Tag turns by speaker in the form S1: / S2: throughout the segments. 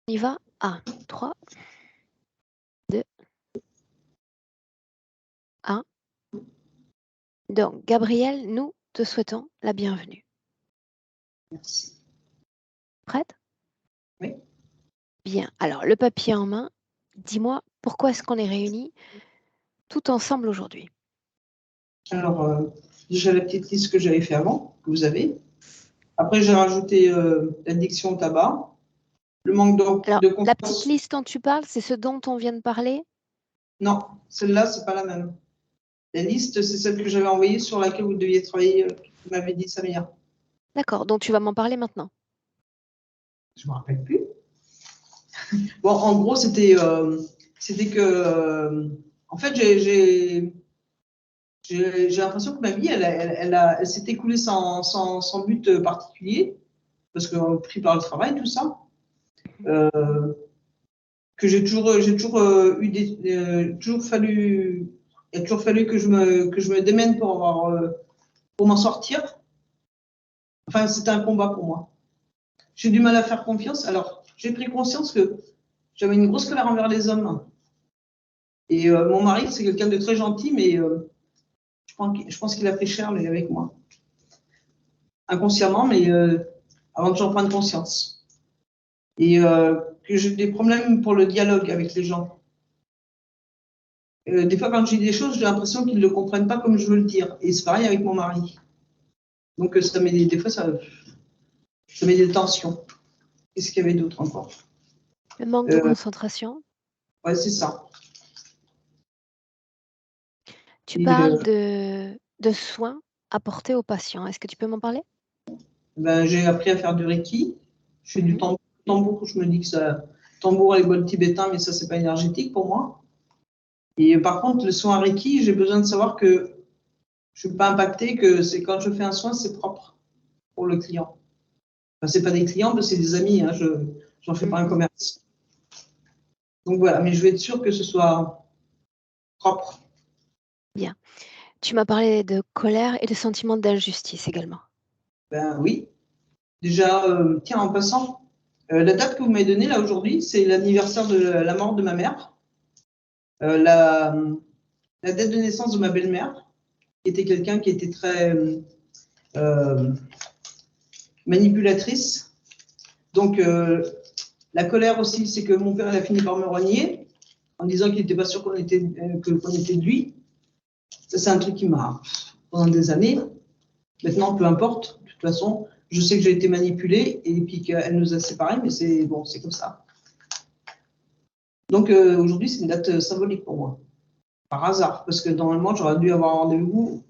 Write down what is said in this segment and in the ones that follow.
S1: On y va. 1, 3, 2, 1. Donc, Gabriel, nous te souhaitons la bienvenue.
S2: Merci.
S1: Prête?
S2: Oui.
S1: Bien. Alors, le papier en main, dis-moi, pourquoi est-ce qu'on est réunis tout ensemble aujourd'hui?
S2: Alors, déjà la petite liste que j'avais fait avant, que vous avez. Après, j'ai rajouté l'addiction au tabac, le manque
S1: Alors,
S2: de
S1: la petite
S2: confiance.
S1: liste dont tu parles, c'est ce dont on vient de parler?
S2: Non, celle-là, c'est pas la même. La liste, c'est celle que j'avais envoyée sur laquelle vous deviez travailler, vous m'avez dit Samia.
S1: D'accord, donc tu vas m'en parler maintenant.
S2: Je me rappelle plus. Bon, en gros, c'était que, en fait, j'ai l'impression que ma vie, elle s'est écoulée sans but particulier, parce que pris par le travail, tout ça. Que j'ai toujours eu toujours fallu, il a toujours fallu que je me démène pour m'en sortir. Enfin, c'était un combat pour moi. J'ai du mal à faire confiance. Alors, j'ai pris conscience que j'avais une grosse colère envers les hommes. Et mon mari, c'est quelqu'un de très gentil, mais je pense qu'il a pris cher avec moi. Inconsciemment, mais avant que j'en prenne conscience. Et que j'ai des problèmes pour le dialogue avec les gens. Des fois, quand je dis des choses, j'ai l'impression qu'ils ne le comprennent pas comme je veux le dire. Et c'est pareil avec mon mari. Donc, ça met des fois, ça met des tensions. Qu'est-ce qu'il y avait d'autre encore?
S1: Le manque de concentration.
S2: Ouais, c'est ça.
S1: Tu
S2: Et,
S1: parles de soins apportés aux patients. Est-ce que tu peux m'en parler?
S2: ben, j'ai appris à faire du Reiki. Je fais du
S1: Mhm.
S2: tambour. Je me dis que ça. Tambour et les bols tibétains, mais ça, c'est pas énergétique pour moi. Et par contre, le soin Reiki, j'ai besoin de savoir que je ne suis pas impactée, que c'est quand je fais un soin, c'est propre pour le client. Enfin, c'est pas des clients, c'est des amis. Hein, j'en fais pas un commerce. Donc voilà, mais je vais être sûre que ce soit propre.
S1: Bien. Tu m'as parlé de colère et de sentiment d'injustice également.
S2: Ben oui. Déjà, tiens, en passant, la date que vous m'avez donnée là aujourd'hui, c'est l'anniversaire de la mort de ma mère. La date de naissance de ma belle-mère, qui était quelqu'un qui était très euh, manipulatrice. Donc, la colère aussi, c'est que mon père, il a fini par me renier en disant qu'il n'était pas sûr qu'on était de lui. Ça, c'est un truc qui m'a pendant des années. Maintenant, peu importe. De toute façon, je sais que j'ai été manipulée et puis qu'elle nous a séparés, mais c'est bon, c'est comme ça. Donc aujourd'hui, c'est une date symbolique pour moi. Par hasard, parce que normalement, j'aurais dû avoir un rendez-vous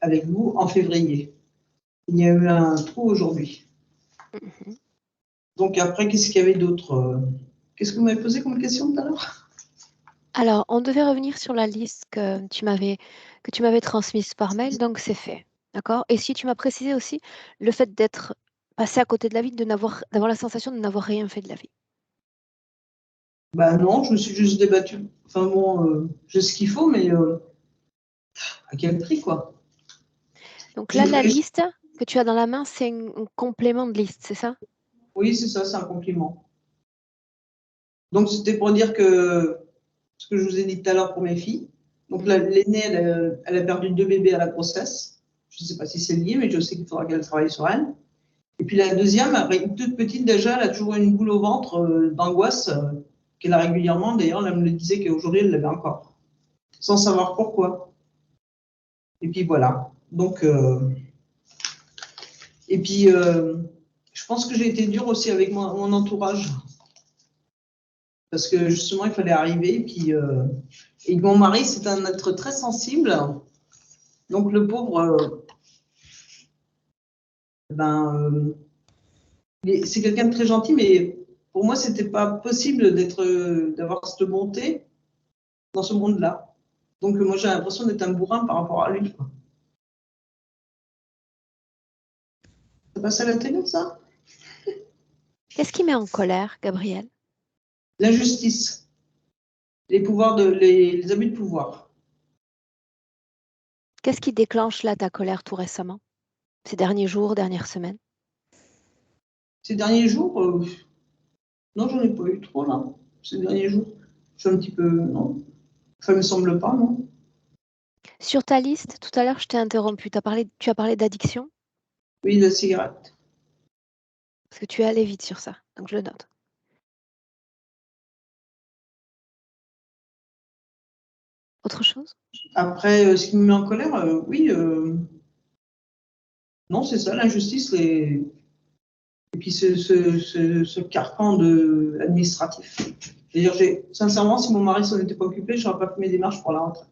S2: avec vous en février. Il y a eu un trou aujourd'hui.
S1: Mhm.
S2: Donc après, qu'est-ce qu'il y avait d'autre? Qu'est-ce que vous m'avez posé comme question tout à l'heure?
S1: Alors, on devait revenir sur la liste que tu m'avais transmise par mail, donc c'est fait. D'accord? Et si tu m'as précisé aussi le fait d'être passé à côté de la vie, d'avoir la sensation de n'avoir rien fait de la vie.
S2: Ben non, je me suis juste débattue. Enfin bon, j'ai ce qu'il faut, mais à quel prix, quoi?
S1: Donc là, la liste que tu as dans la main, c'est un complément de liste, c'est ça?
S2: Oui, c'est ça, c'est un compliment. Donc c'était pour dire que ce que je vous ai dit tout à l'heure pour mes filles. Donc l'aînée, elle a perdu 2 bébés à la grossesse. Je ne sais pas si c'est lié, mais je sais qu'il faudra qu'elle travaille sur elle. Et puis la deuxième, une toute petite déjà, elle a toujours une boule au ventre d'angoisse qu'elle a régulièrement. D'ailleurs, elle me le disait qu'aujourd'hui, elle l'avait encore, sans savoir pourquoi. Et puis voilà. Donc, et puis, je pense que j'ai été dure aussi avec mon entourage. Parce que justement, il fallait arriver. Et mon mari, c'est un être très sensible. Donc le pauvre, c'est quelqu'un de très gentil, mais pour moi, c'était pas possible d'avoir cette bonté dans ce monde-là. Donc moi, j'ai l'impression d'être un bourrin par rapport à lui. Ça passe à la télé, ça?
S1: Qu'est-ce qui met en colère, Gabriel?
S2: L'injustice, les abus de pouvoir.
S1: Qu'est-ce qui déclenche là ta colère tout récemment? Ces derniers jours, dernières semaines?
S2: Ces derniers jours, Non, j'en ai pas eu trop, là, ces derniers jours. Je suis un petit peu... Non, ça me semble pas, non.
S1: Sur ta liste, tout à l'heure, je t'ai interrompu. Tu as parlé d'addiction,
S2: Oui, la cigarette.
S1: parce que tu es allé vite sur ça, donc je le note. Autre chose?
S2: Après, ce qui me met en colère, oui, non, c'est ça, l'injustice, et puis ce carcan administratif. C'est-à-dire, sincèrement, si mon mari s'en était pas occupé, je n'aurais pas fait mes démarches pour la retraite.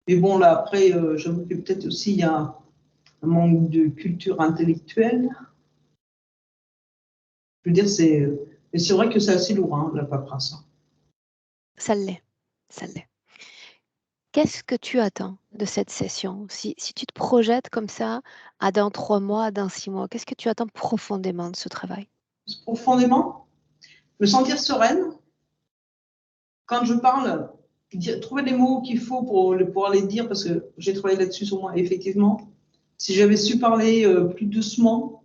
S2: Mais bon, là, après, j'avoue que peut-être aussi, il y a un manque de culture intellectuelle. Je veux dire, mais c'est vrai que c'est assez lourd, hein, la paperasse.
S1: Ça l'est, ça l'est. Qu'est-ce que tu attends de cette session? Si tu te projettes comme ça, à dans 3 mois, dans 6 mois, qu'est-ce que tu attends profondément de ce travail?
S2: Profondément, me sentir sereine. Quand je parle, trouver les mots qu'il faut pour pouvoir les dire, parce que j'ai travaillé là-dessus sur moi, effectivement. Si j'avais su parler plus doucement,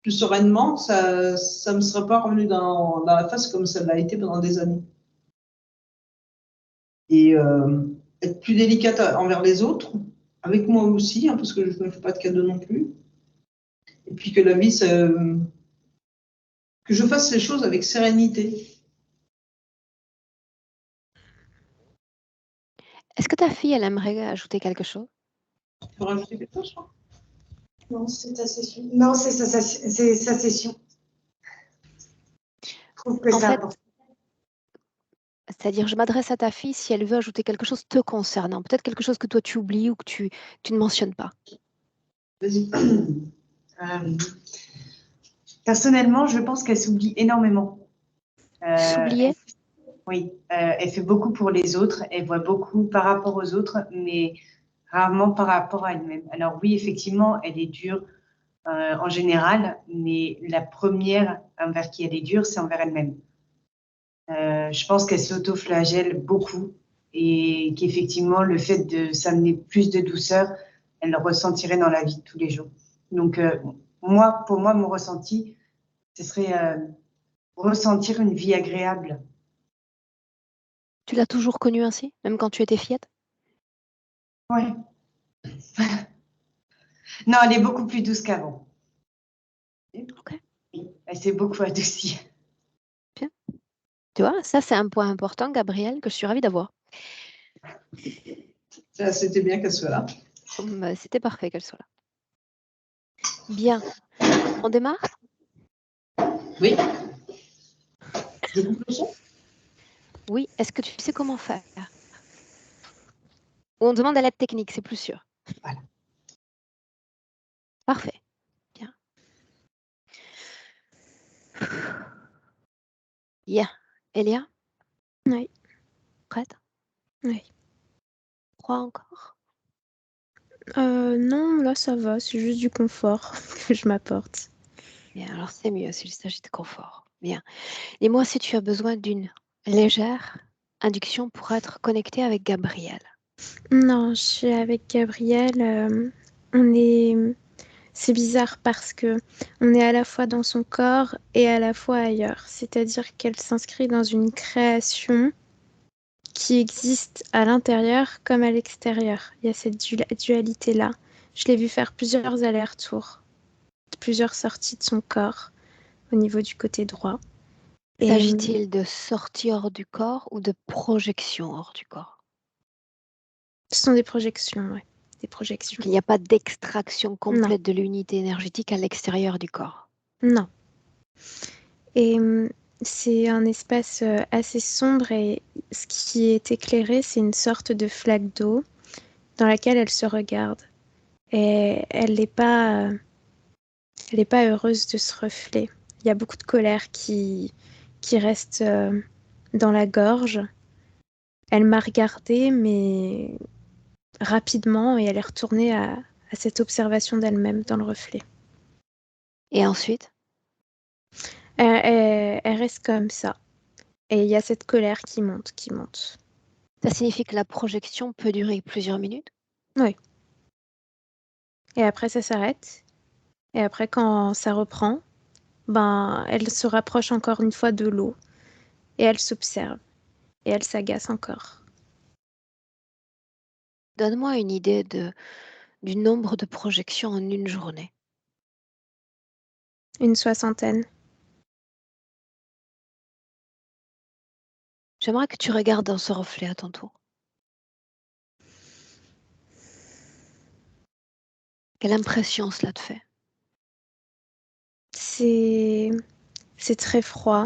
S2: plus sereinement, ça ne me serait pas revenu dans la face comme ça l'a été pendant des années. Et être plus délicate envers les autres, avec moi aussi, hein, parce que je ne me fais pas de cadeaux non plus. Et puis que la vie, que je fasse les choses avec sérénité.
S1: Est-ce que ta fille, elle aimerait ajouter quelque chose?
S2: Tu peux rajouter quelque chose, toi?
S3: Non, c'est ta session. Non, c'est sa session. Je trouve que
S1: En
S3: c'est
S1: fait,
S3: important.
S1: c'est-à-dire, je m'adresse à ta fille si elle veut ajouter quelque chose te concernant, peut-être quelque chose que toi tu oublies ou que tu ne mentionnes pas.
S2: Vas-y.
S3: Personnellement, je pense qu'elle s'oublie énormément.
S1: S'oublier?
S3: Oui, elle fait beaucoup pour les autres, elle voit beaucoup par rapport aux autres, mais rarement par rapport à elle-même. Alors oui, effectivement, elle est dure en général, mais la première envers qui elle est dure, c'est envers elle-même. Je pense qu'elle s'auto-flagelle beaucoup et qu'effectivement, le fait de s'amener plus de douceur, elle le ressentirait dans la vie de tous les jours. Donc, pour moi, mon ressenti, ce serait ressentir une vie agréable.
S1: Tu l'as toujours connue ainsi, même quand tu étais fillette?
S3: Ouais. Non, elle est beaucoup plus douce qu'avant.
S1: Ok,
S3: Elle s'est beaucoup adoucie.
S1: bien. Tu vois, ça c'est un point important, Gabrielle, que je suis ravie d'avoir.
S2: C'était bien qu'elle soit là.
S1: C'était parfait qu'elle soit là. Bien. On démarre?
S2: Oui. Je coupe le son?
S1: Oui. Est-ce que tu sais comment faire? Ou on demande à l'aide technique, c'est plus sûr.
S2: Voilà.
S1: Parfait. Bien. Bien. Elia,
S4: Oui,
S1: prête?
S4: oui.
S1: Crois encore?
S4: Non, là ça va, c'est juste du confort que je m'apporte.
S1: Bien, alors c'est mieux s'il s'agit de confort. Bien. Dis-moi si tu as besoin d'une légère induction pour être connecté avec Gabriel.
S4: Non, je suis avec Gabrielle. C'est bizarre parce que on est à la fois dans son corps et à la fois ailleurs. C'est-à-dire qu'elle s'inscrit dans une création qui existe à l'intérieur comme à l'extérieur. Il y a cette dualité-là. Je l'ai vu faire plusieurs allers-retours, plusieurs sorties de son corps au niveau du côté droit. Et
S1: S'agit-il de sortie hors du corps ou de projection hors du corps?
S4: ce sont des projections, ouais. Des projections.
S1: Il n'y a pas d'extraction
S4: Non,
S1: complète de l'unité énergétique à l'extérieur du corps.
S4: non. Et c'est un espace assez sombre et ce qui est éclairé, c'est une sorte de flaque d'eau dans laquelle elle se regarde. Et elle n'est pas heureuse de ce reflet. Il y a beaucoup de colère qui reste dans la gorge. Elle m'a regardée, mais rapidement, et elle est retournée à cette observation d'elle-même dans le reflet.
S1: Et ensuite?
S4: Elle reste comme ça. Et il y a cette colère qui monte, qui monte.
S1: Ça signifie que la projection peut durer plusieurs minutes?
S4: Oui. Et après, ça s'arrête. Et après, quand ça reprend, ben, elle se rapproche encore une fois de l'eau et elle s'observe et elle s'agace encore.
S1: Donne-moi une idée du nombre de projections en une journée.
S4: Une soixantaine.
S1: J'aimerais que tu regardes dans ce reflet à ton tour. Quelle impression cela te fait?
S4: C'est très froid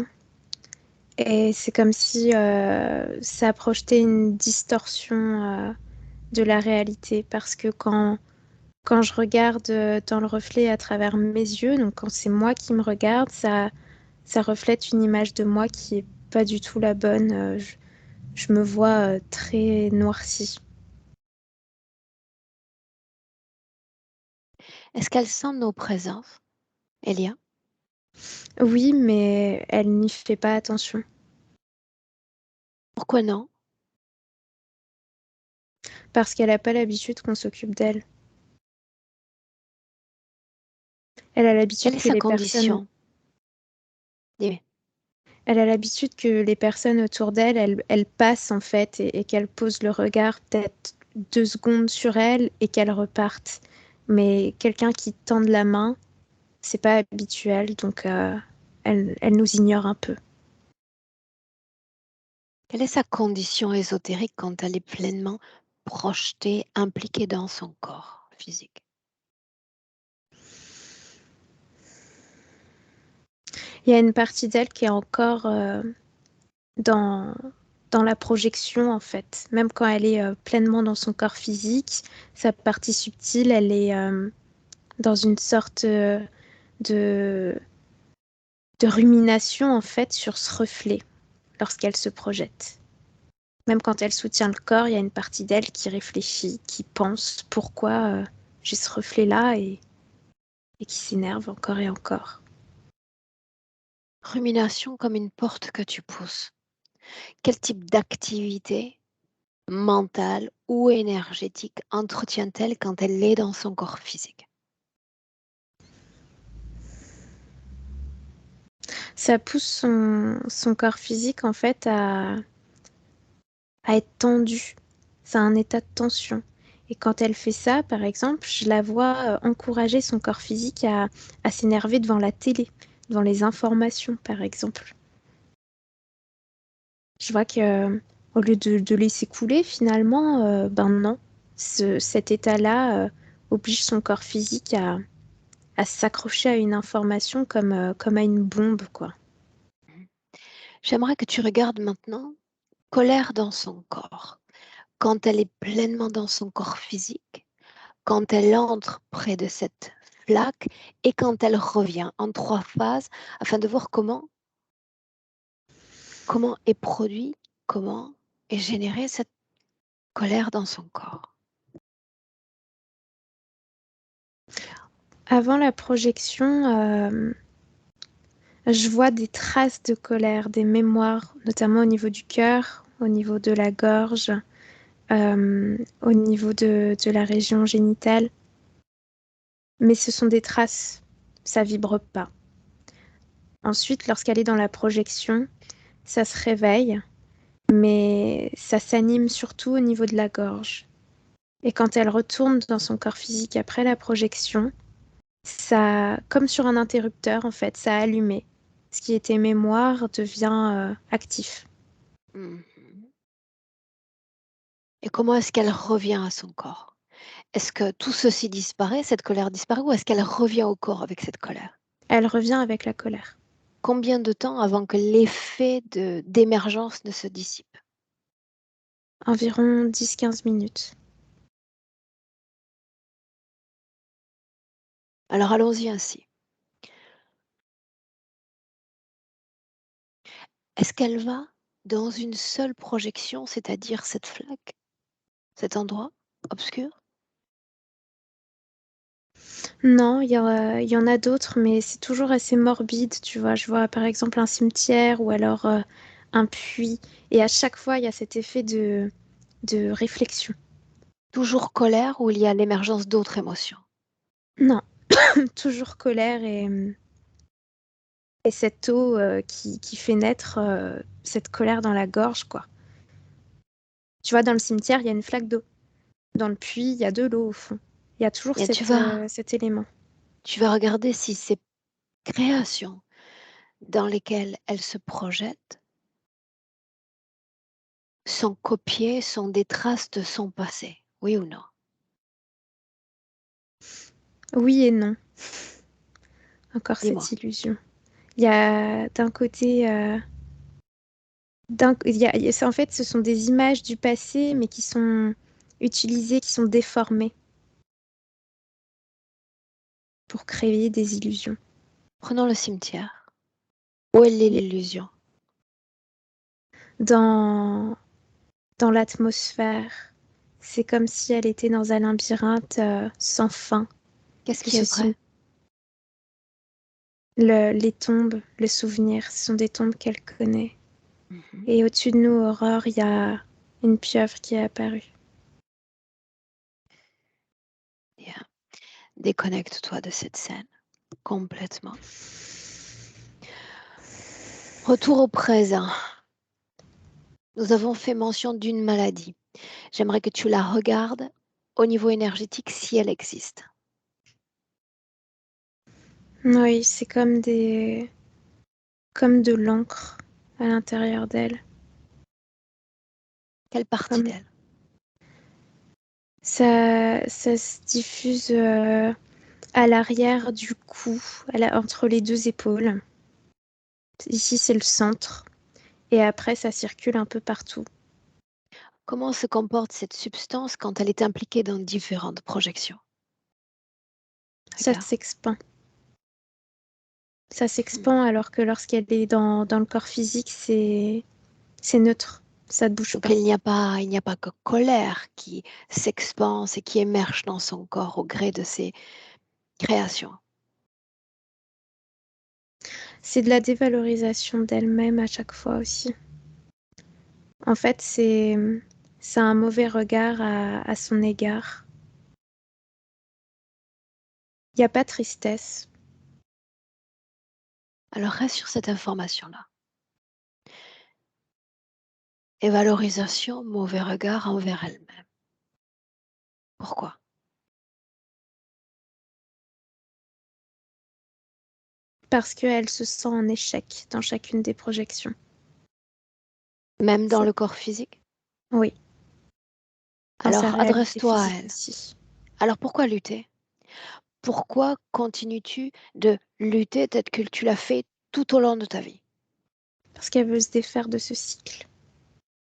S4: et c'est comme si ça projetait une distorsion de la réalité parce que quand je regarde dans le reflet à travers mes yeux, donc quand c'est moi qui me regarde, ça reflète une image de moi qui est pas du tout la bonne. Je me vois très noircie.
S1: Est-ce qu'elle sent nos présences, Elia?
S4: Oui, mais elle n'y fait pas attention.
S1: Pourquoi non?
S4: Parce qu'elle n'a pas l'habitude qu'on s'occupe d'elle. Elle a l'habitude
S1: Quelle est
S4: que
S1: sa
S4: les personnes...
S1: condition? Dis-moi.
S4: Elle a l'habitude que les personnes autour d'elle, elles passent en fait et qu'elles posent le regard peut-être 2 secondes sur elle et qu'elles repartent. Mais quelqu'un qui tende la main, c'est pas habituel, donc elle nous ignore un peu.
S1: Quelle est sa condition ésotérique quand elle est pleinement projetée, impliquée dans son corps physique?
S4: Il y a une partie d'elle qui est encore dans, dans la projection en fait. Même quand elle est pleinement dans son corps physique, sa partie subtile, elle est dans une sorte de, de rumination en fait sur ce reflet lorsqu'elle se projette. Même quand elle soutient le corps, il y a une partie d'elle qui réfléchit, qui pense pourquoi j'ai ce reflet-là et qui s'énerve encore et encore.
S1: Rumination comme une porte que tu pousses. Quel type d'activité mentale ou énergétique entretient-elle quand elle est dans son corps physique?
S4: Ça pousse son corps physique en fait à être tendu. C'est un état de tension. Et quand elle fait ça, par exemple, je la vois encourager son corps physique à s'énerver devant la télé, devant les informations, par exemple. Je vois que au lieu de laisser couler, finalement, ben non, cet état-là oblige son corps physique à s'accrocher à une information comme à une bombe, quoi.
S1: J'aimerais que tu regardes maintenant colère dans son corps. Quand elle est pleinement dans son corps physique, quand elle entre près de cette flaque et quand elle revient en 3 phases afin de voir comment est produit, comment est générée cette colère dans son corps.
S4: Avant la projection, je vois des traces de colère, des mémoires, notamment au niveau du cœur, au niveau de la gorge, au niveau de la région génitale. Mais ce sont des traces, ça vibre pas. Ensuite, lorsqu'elle est dans la projection, ça se réveille, mais ça s'anime surtout au niveau de la gorge. Et quand elle retourne dans son corps physique après la projection, ça, comme sur un interrupteur en fait, ça a allumé. Ce qui était mémoire devient actif.
S1: Mhm. Et comment est-ce qu'elle revient à son corps? Est-ce que tout ceci disparaît, cette colère disparaît, ou est-ce qu'elle revient au corps avec cette colère?
S4: Elle revient avec la colère.
S1: Combien de temps avant que l'effet d'émergence ne se dissipe?
S4: Environ 10-15 minutes.
S1: Alors allons-y ainsi. Est-ce qu'elle va dans une seule projection, c'est-à-dire cette flaque, cet endroit obscur?
S4: Non, il y en a d'autres, mais c'est toujours assez morbide, tu vois. Je vois par exemple un cimetière ou alors un puits. Et à chaque fois, il y a cet effet de réflexion.
S1: Toujours colère ou il y a l'émergence d'autres émotions?
S4: Non, toujours colère et cette eau qui fait naître cette colère dans la gorge, quoi. Tu vois, dans le cimetière, il y a une flaque d'eau. Dans le puits, il y a de l'eau au fond. Il y a toujours
S1: Et
S4: cet élément.
S1: tu vas regarder si ces créations dans lesquelles elle se projette sont copiées, sont des traces de son passé, oui ou non?
S4: Oui et non. Encore
S1: Dis-moi.
S4: cette illusion. Il y a d'un côté... en fait, ce sont des images du passé, mais qui sont utilisées, qui sont déformées pour créer des illusions.
S1: Prenons le cimetière. Où est
S4: Et
S1: l'illusion?
S4: dans l'atmosphère, c'est comme si elle était dans un labyrinthe sans fin.
S1: Qu'est-ce
S4: Que
S1: qui est vrai?
S4: Les tombes, le souvenir, ce sont des tombes qu'elle connaît.
S1: Mhm.
S4: Et au-dessus de nous, Aurore, il y a une pieuvre qui est apparue.
S1: Bien. Déconnecte-toi de cette scène complètement. Retour au présent. Nous avons fait mention d'une maladie. J'aimerais que tu la regardes au niveau énergétique si elle existe.
S4: Oui, c'est comme de l'encre à l'intérieur d'elle.
S1: Quelle partie
S4: Comme
S1: d'elle?
S4: ça se diffuse à l'arrière du cou, entre les deux épaules. Ici, c'est le centre. Et après, ça circule un peu partout.
S1: Comment se comporte cette substance quand elle est impliquée dans différentes projections?
S4: Ça
S1: Regarde.
S4: s'expand. Ça s'expand alors que lorsqu'elle est dans le corps physique, c'est neutre. Ça ne bouge
S1: Donc
S4: pas.
S1: il n'y a pas que colère qui s'expanse et qui émerge dans son corps au gré de ses créations.
S4: C'est de la dévalorisation d'elle-même à chaque fois aussi. En fait, c'est un mauvais regard à son égard. Il n'y a pas de tristesse.
S1: Alors reste sur cette information-là. Et valorisation, mauvais regard envers elle-même. Pourquoi?
S4: Parce qu'elle se sent en échec dans chacune des projections.
S1: Même dans
S4: C'est-
S1: le corps physique?
S4: Oui, dans sa
S1: Alors
S4: réalité
S1: adresse-toi à
S4: physique
S1: elle.
S4: aussi.
S1: Alors pourquoi lutter? Pourquoi continues-tu de lutter tel que tu l'as fait tout au long de ta vie?
S4: Parce qu'elle veut se défaire de ce cycle.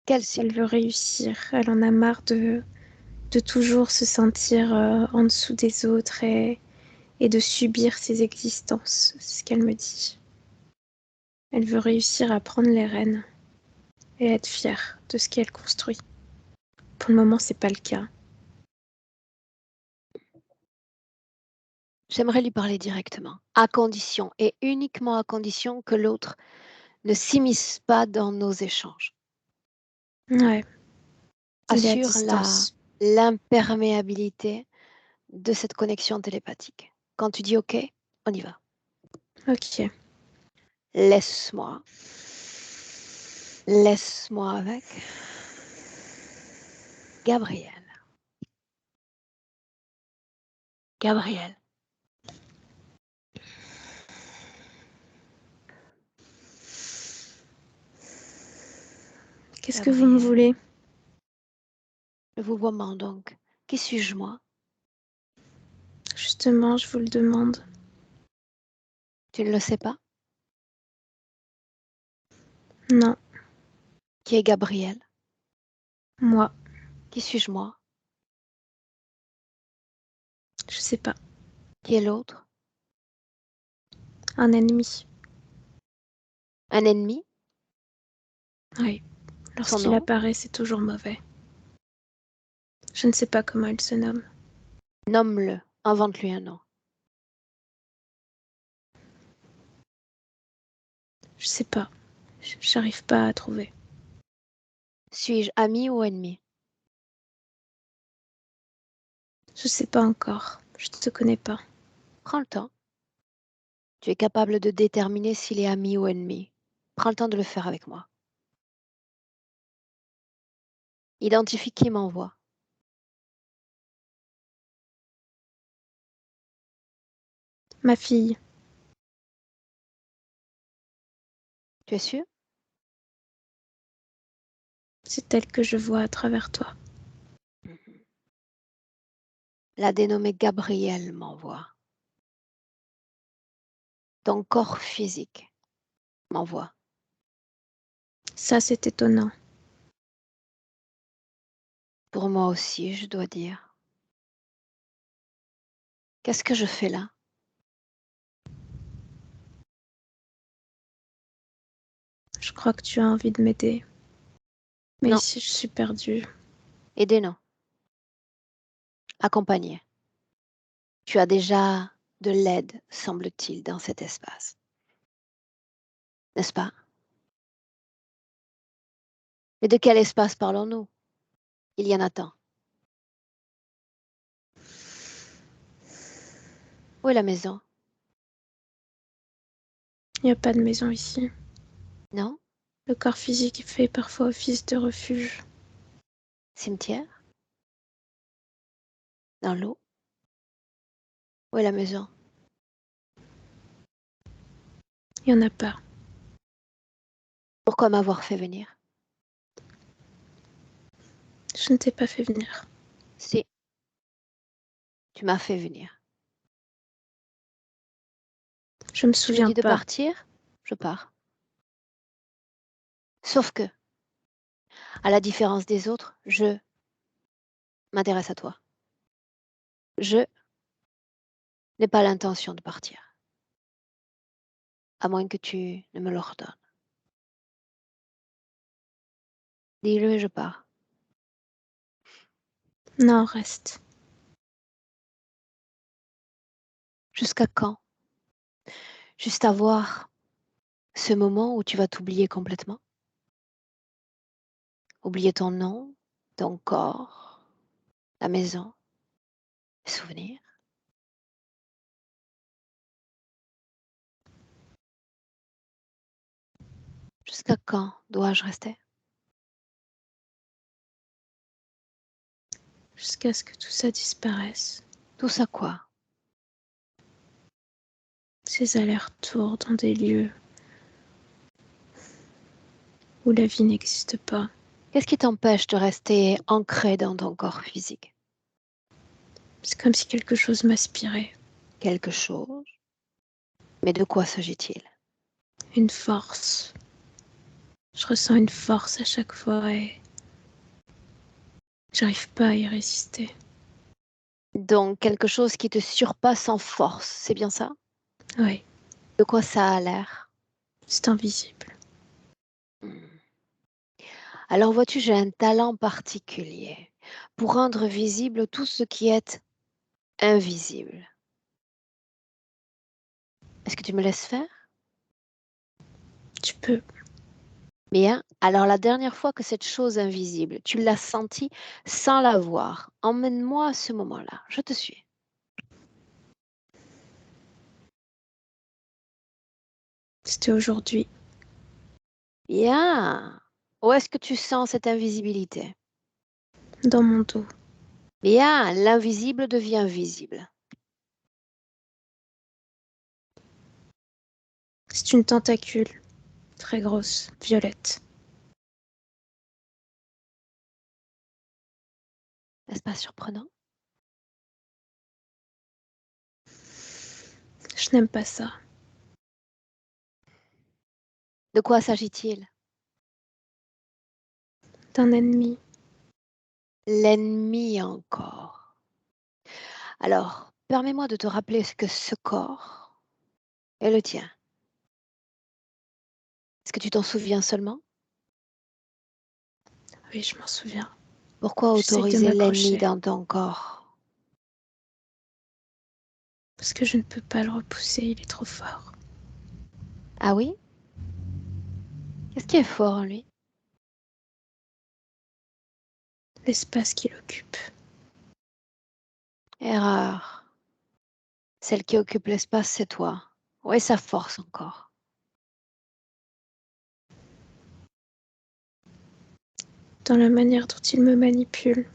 S1: Quel
S4: Elle
S1: cycle?
S4: veut réussir. Elle en a marre de toujours se sentir en dessous des autres et de subir ses existences. C'est ce qu'elle me dit. Elle veut réussir à prendre les rênes et être fière de ce qu'elle construit. Pour le moment, c'est pas le cas.
S1: J'aimerais lui parler directement, à condition et uniquement à condition que l'autre ne s'immisce pas dans nos échanges.
S4: Ouais, il est à
S1: Assure
S4: distance.
S1: l'imperméabilité de cette connexion télépathique. Quand tu dis OK, on y va.
S4: Ok.
S1: Laisse-moi. Laisse-moi avec Gabriel. Gabriel.
S4: Qu'est-ce que vous me
S1: Gabriel.
S4: voulez?
S1: Le vouvoiement donc. Qui suis-je moi?
S4: Justement, je vous le demande.
S1: Tu ne le sais pas?
S4: Non,
S1: Qui est Gabriel?
S4: moi,
S1: Qui suis-je moi?
S4: je sais pas.
S1: Qui est l'autre?
S4: Un ennemi.
S1: Un ennemi?
S4: Oui.
S1: Son
S4: Lorsqu'il
S1: nom?
S4: apparaît, c'est toujours mauvais. Je ne sais pas comment il se nomme.
S1: Nomme-le. Invente-lui un nom.
S4: Je sais pas. J'arrive pas à trouver.
S1: Suis-je ami ou ennemi?
S4: Je sais pas encore. Je te connais pas.
S1: Prends le temps. Tu es capable de déterminer s'il est ami ou ennemi. Prends le temps de le faire avec moi. Identifie qui m'envoie.
S4: Ma fille,
S1: Tu es sûr?
S4: c'est elle que je vois à travers toi.
S1: La dénommée Gabrielle m'envoie. Ton corps physique m'envoie.
S4: Ça, c'est étonnant.
S1: Pour moi aussi, je dois dire. Qu'est-ce que je fais là?
S4: Je crois que tu as envie de m'aider. Mais
S1: Non.
S4: ici, je suis perdue.
S1: Aider, non. Accompagner. Tu as déjà de l'aide, semble-t-il, dans cet espace. N'est-ce pas? Mais de quel espace parlons-nous? Il y en a tant. Où est la maison?
S4: Il n'y a pas de maison ici.
S1: Non?
S4: Le corps physique fait parfois office de refuge.
S1: Cimetière? Dans l'eau? Où est la maison?
S4: Il n'y en a pas.
S1: Pourquoi m'avoir fait venir?
S4: Je ne t'ai pas fait venir.
S1: Si, tu m'as fait venir.
S4: Je me
S1: Tu me
S4: souviens
S1: dis de
S4: pas.
S1: partir? Je pars. Sauf que, à la différence des autres, je m'intéresse à toi. Je n'ai pas l'intention de partir, à moins que tu ne me l'ordonnes. Dis-le et je pars.
S4: Non, reste.
S1: Jusqu'à quand? Juste avoir ce moment où tu vas t'oublier complètement? Oublier ton nom, ton corps, la maison, les souvenirs? Jusqu'à quand dois-je rester?
S4: Jusqu'à ce que tout ça disparaisse.
S1: Tout ça quoi?
S4: Ces allers-retours dans des lieux où la vie n'existe pas.
S1: Qu'est-ce qui t'empêche de rester ancré dans ton corps physique?
S4: C'est comme si quelque chose m'aspirait.
S1: Quelque chose? Mais de quoi s'agit-il?
S4: Une force. Je ressens une force à chaque fois et j'arrive pas à y résister.
S1: Donc quelque chose qui te surpasse en force, c'est bien ça?
S4: Oui,
S1: De quoi ça a l'air?
S4: c'est invisible.
S1: Alors vois-tu, j'ai un talent particulier pour rendre visible tout ce qui est invisible. Est-ce que tu me laisses faire?
S4: Tu peux.
S1: Bien. Alors la dernière fois que cette chose invisible, tu l'as sentie sans la voir, emmène-moi à ce moment-là. Je te suis.
S4: C'était aujourd'hui.
S1: Bien. Où est-ce que tu sens cette invisibilité?
S4: Dans mon dos.
S1: Bien. L'invisible devient visible.
S4: C'est une tentacule. Très grosse. Violette.
S1: N'est-ce pas surprenant?
S4: Je n'aime pas ça.
S1: De quoi s'agit-il?
S4: D'un ennemi.
S1: L'ennemi encore. Alors, permets-moi de te rappeler que ce corps est le tien. Est-ce que tu t'en souviens seulement?
S4: Oui, je m'en souviens.
S1: Pourquoi
S4: J'essaye de
S1: autoriser l'ennemi
S4: m'accrocher.
S1: dans ton corps?
S4: Parce que je ne peux pas le repousser, il est trop fort.
S1: Ah oui? Qu'est-ce qui est fort en lui?
S4: L'espace qu'il occupe.
S1: Erreur. Celle qui occupe l'espace, c'est toi. Ouais, ça force encore.
S4: Dans la manière dont il me manipule,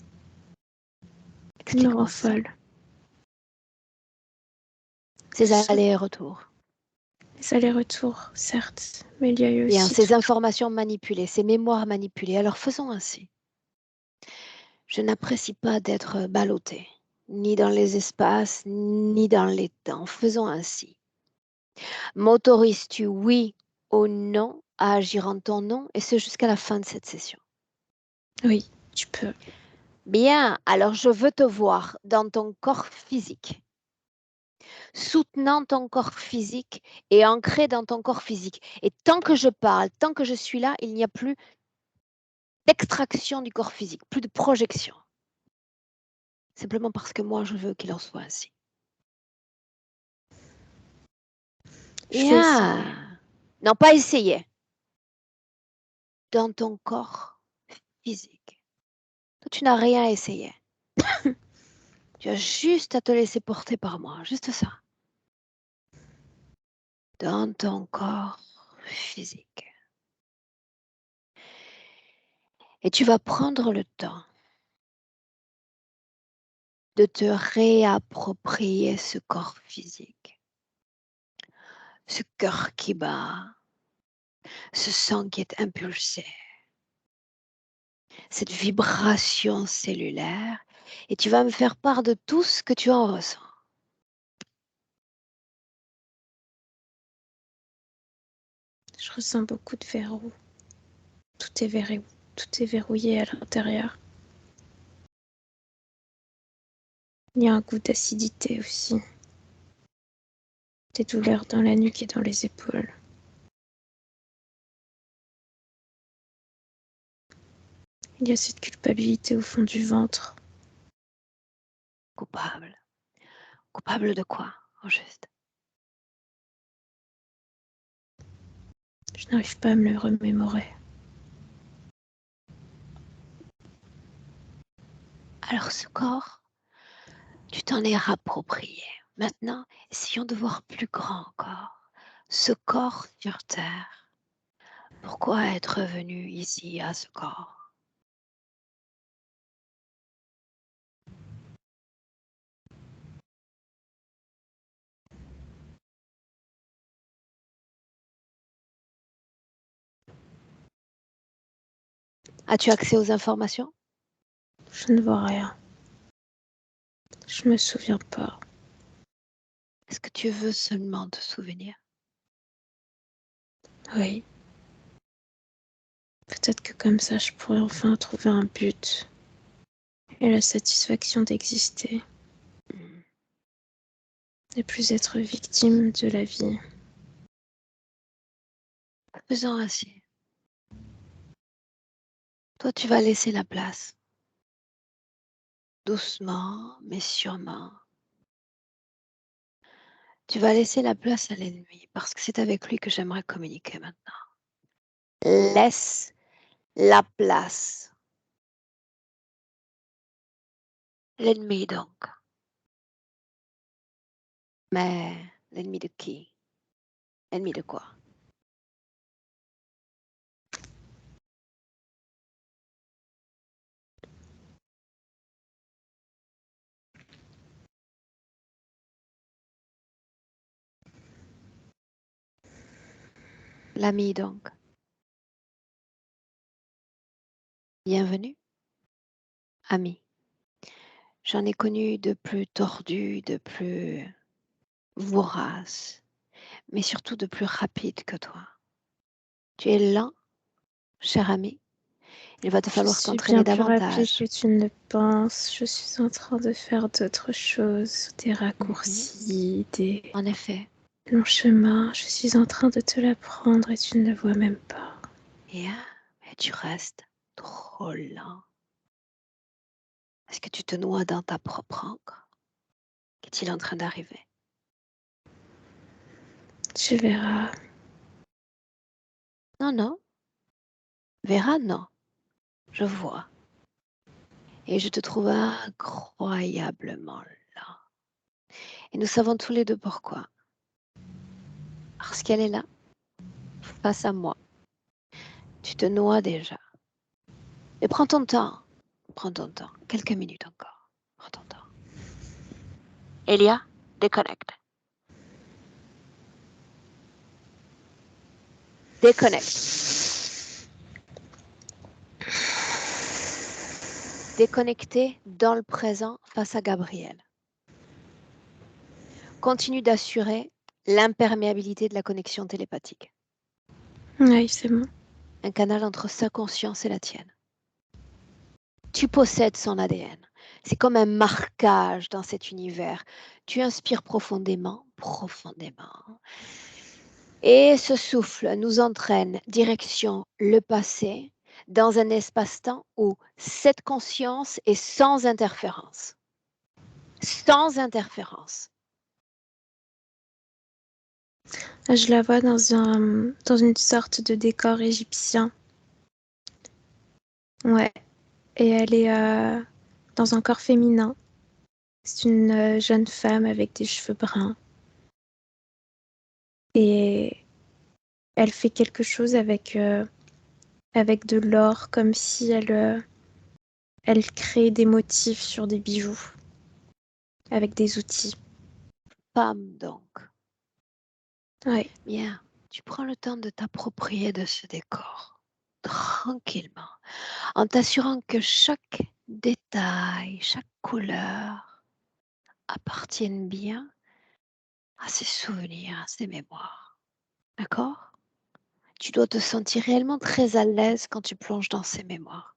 S4: il me rend
S1: Explique-moi ça.
S4: folle.
S1: Ces allers-retours.
S4: Les allers-retours, certes, mais il y a eu
S1: Bien,
S4: aussi
S1: ces
S4: tout.
S1: informations manipulées, ces mémoires manipulées. Alors faisons ainsi. Je n'apprécie pas d'être ballottée, ni dans les espaces, ni dans les temps. Faisons ainsi. M'autorises-tu, oui ou non, à agir en ton nom, et ce jusqu'à la fin de cette session?
S4: Oui, tu peux.
S1: Bien, alors je veux te voir dans ton corps physique, soutenant ton corps physique et ancré dans ton corps physique. Et tant que je parle, tant que je suis là, il n'y a plus d'extraction du corps physique, plus de projection. Simplement parce que moi, je veux qu'il en soit ainsi.
S4: Je vais essayer.
S1: Bien. Non, pas essayer. Dans ton corps physique. Toi, tu n'as rien à essayer. Tu as juste à te laisser porter par moi, juste ça. Dans ton corps physique. Et tu vas prendre le temps de te réapproprier ce corps physique. Ce cœur qui bat, ce sang qui est impulsé, cette vibration cellulaire, et tu vas me faire part de tout ce que tu en ressens.
S4: Je ressens beaucoup de verrous. Tout est verrouillé à l'intérieur. Il y a un goût d'acidité aussi. Des douleurs dans la nuque et dans les épaules. Il y a cette culpabilité au fond du ventre.
S1: Coupable. Coupable de quoi, au juste?
S4: Je n'arrive pas à me le remémorer.
S1: Alors ce corps, tu t'en es rapproprié. Maintenant, essayons de voir plus grand encore. Ce corps sur Terre. Pourquoi être venu ici à ce corps? As-tu accès aux informations?
S4: Je ne vois rien. Je me souviens pas.
S1: Est-ce que tu veux seulement te souvenir?
S4: Oui. Peut-être que comme ça, je pourrais enfin trouver un but et la satisfaction d'exister. Ne plus être victime de la vie.
S1: Faisons ainsi. Toi, tu vas laisser la place. Doucement, mais sûrement. Tu vas laisser la place à l'ennemi parce que c'est avec lui que j'aimerais communiquer maintenant. Laisse la place. L'ennemi donc. Mais l'ennemi de qui? L'ennemi de quoi? L'ami donc. Bienvenue, ami. J'en ai connu de plus tordus, de plus voraces, mais surtout de plus rapides que toi. Tu es lent, cher ami. Il va te
S4: Je
S1: falloir
S4: suis bien
S1: t'entraîner
S4: plus rapide
S1: davantage.
S4: que tu ne le penses. Je suis en train de faire d'autres choses, des raccourcis, des
S1: En effet.
S4: longs chemins. Je suis en train de te l'apprendre et tu ne le vois même pas.
S1: Bien, mais tu restes trop lent. Est-ce que tu te noies dans ta propre encre? Qu'est-il en train d'arriver?
S4: Tu verras.
S1: Non, non. Vera, non. Je vois. Et je te trouve incroyablement lent. Et nous savons tous les deux pourquoi. Parce qu'elle est là, face à moi. Tu te noies déjà. Et prends ton temps. Prends ton temps. Quelques minutes encore. Prends ton temps. Elia, déconnecte. Déconnecte. Déconnecté dans le présent face à Gabriel. Continue d'assurer l'imperméabilité de la connexion télépathique.
S4: Oui, c'est bon.
S1: Un canal entre sa conscience et la tienne. Tu possèdes son ADN. C'est comme un marquage dans cet univers. Tu inspires profondément, profondément. Et ce souffle nous entraîne direction le passé, dans un espace-temps où cette conscience est sans interférence. Sans interférence.
S4: Je la vois dans une sorte de décor égyptien. Ouais. Et elle est dans un corps féminin. C'est une jeune femme avec des cheveux bruns. Et elle fait quelque chose avec de l'or, comme si elle crée des motifs sur des bijoux, avec des outils.
S1: Femme donc.
S4: Ouais.
S1: Bien, tu prends le temps de t'approprier de ce décor, tranquillement, en t'assurant que chaque détail, chaque couleur appartiennent bien à ses souvenirs, à ses mémoires. D'accord? Tu dois te sentir réellement très à l'aise quand tu plonges dans ces mémoires.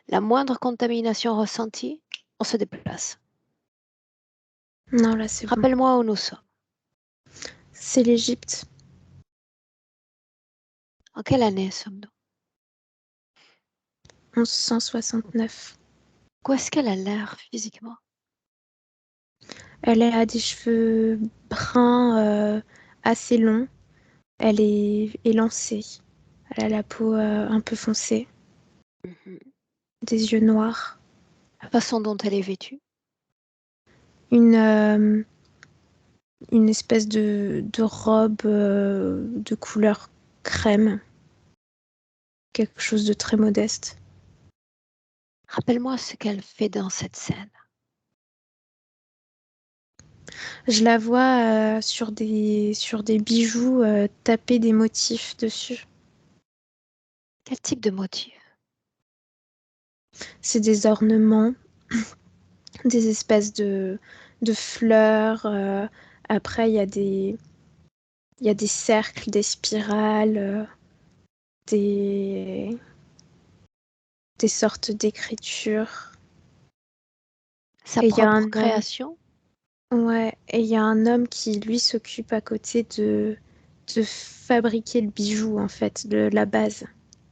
S1: La moindre contamination ressentie, on se déplace.
S4: Non, là, c'est bon.
S1: Rappelle-moi où nous sommes.
S4: C'est l'Égypte.
S1: En quelle année sommes-nous?
S4: 1169.
S1: Où est-ce qu'elle a l'air physiquement?
S4: Elle a des cheveux bruns assez longs. Elle est élancée. Elle a la peau un peu foncée. Des yeux noirs.
S1: La façon dont elle est vêtue?
S4: Une espèce de robe de couleur crème. Quelque chose de très modeste.
S1: Rappelle-moi ce qu'elle fait dans cette scène.
S4: Je la vois sur des bijoux taper des motifs dessus.
S1: Quel type de motif?
S4: C'est des ornements, des espèces de fleurs. Après, il y a des cercles, des spirales, des sortes d'écritures.
S1: Sa
S4: Et il y a
S1: propre
S4: un homme.
S1: création?
S4: Ouais, et il y a un homme qui, lui, s'occupe à côté de fabriquer le bijou, en fait, de la base,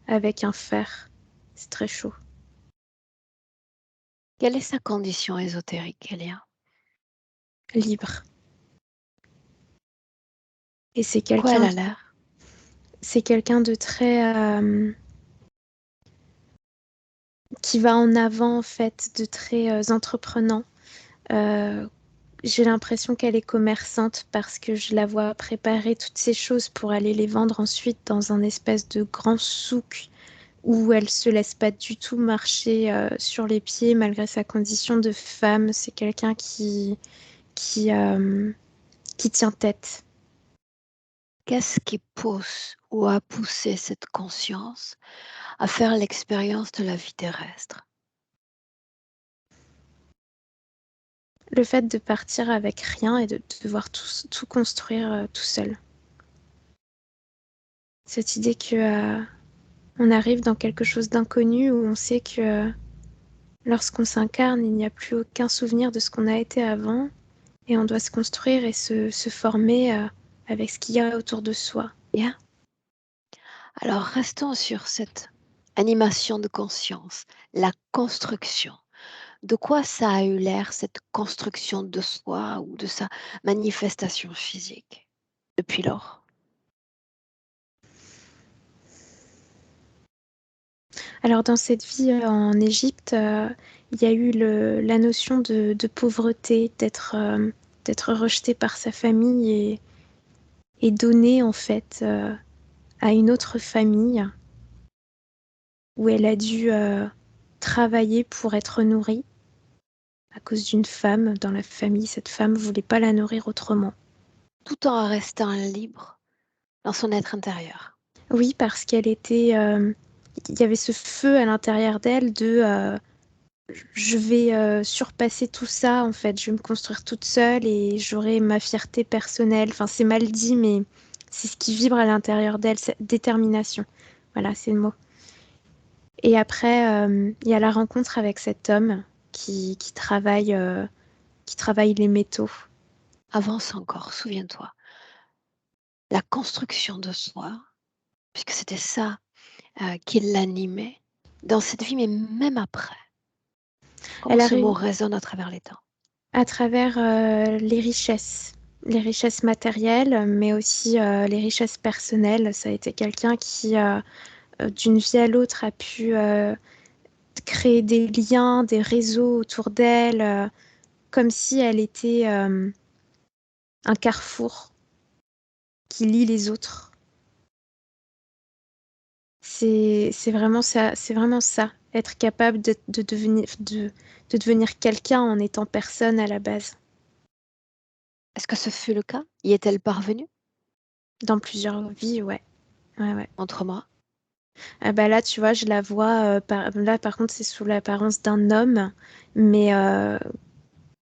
S4: avec un fer. C'est très chaud.
S1: Quelle est sa condition ésotérique, Elia?
S4: Libre. Et c'est
S1: Quoi elle
S4: quelqu'un
S1: a l'air?
S4: de très qui va en avant, en fait, de très entreprenant. J'ai l'impression qu'elle est commerçante parce que je la vois préparer toutes ces choses pour aller les vendre ensuite dans un espèce de grand souk où elle se laisse pas du tout marcher sur les pieds malgré sa condition de femme. C'est quelqu'un qui, euh, qui tient tête.
S1: Qu'est-ce qui pousse ou a poussé cette conscience à faire l'expérience de la vie terrestre?
S4: Le fait de partir avec rien et de devoir tout construire tout seul. Cette idée que on arrive dans quelque chose d'inconnu où on sait que lorsqu'on s'incarne, il n'y a plus aucun souvenir de ce qu'on a été avant et on doit se construire et se former avec ce qu'il y a autour de soi.
S1: Bien. Alors restons sur cette animation de conscience, la construction. De quoi ça a eu l'air, cette construction de soi ou de sa manifestation physique depuis lors?
S4: Alors dans cette vie en Égypte, il y a eu la notion de pauvreté, d'être d'être rejetée par sa famille et donnée en fait à une autre famille où elle a dû travailler pour être nourrie à cause d'une femme dans la famille. Cette femme voulait pas la nourrir autrement.
S1: Tout en restant libre dans son être intérieur.
S4: Oui, parce qu'elle était... il y avait ce feu à l'intérieur d'elle de je vais surpasser tout ça, en fait. Je vais me construire toute seule et j'aurai ma fierté personnelle. Enfin, c'est mal dit, mais c'est ce qui vibre à l'intérieur d'elle, cette détermination. Voilà, c'est le mot. Et après, il y a la rencontre avec cet homme qui travaille les métaux.
S1: Avance encore, souviens-toi. La construction de soi, puisque c'était ça qui l'animait dans cette vie, mais même après. Comment
S4: Elle
S1: ce mot
S4: arrive
S1: résonne à travers les temps?
S4: à travers les richesses matérielles, mais aussi les richesses personnelles. Ça a été quelqu'un qui, d'une vie à l'autre, a pu créer des liens, des réseaux autour d'elle, comme si elle était un carrefour qui lie les autres. C'est vraiment ça, être capable de devenir quelqu'un en étant personne à la base.
S1: Est-ce que ce fut le cas? Y est-elle parvenue?
S4: Dans plusieurs vies, ouais. Ouais.
S1: Montre-moi.
S4: Ah bah là, tu vois, je la vois, là par contre, c'est sous l'apparence d'un homme, mais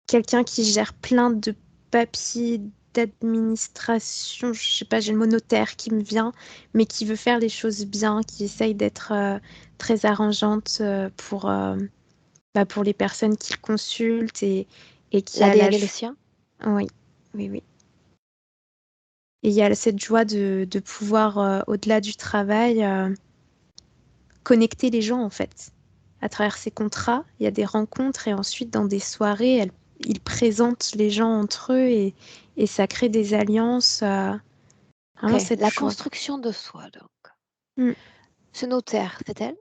S4: quelqu'un qui gère plein de papiers d'administration, je sais pas, j'ai le mot notaire qui me vient, mais qui veut faire les choses bien, qui essaye d'être très arrangeante pour les personnes qu'il consulte et qui a
S1: L'ADN est le sien?
S4: Oui, oui. Et il y a cette joie de pouvoir, au-delà du travail, connecter les gens en fait. À travers ces contrats, il y a des rencontres et ensuite dans des soirées, ils présentent les gens entre eux et ça crée des alliances. Vraiment
S1: Ok,
S4: cette
S1: la
S4: joie.
S1: construction de soi, donc.
S4: Mm.
S1: Ce notaire, c'est elle?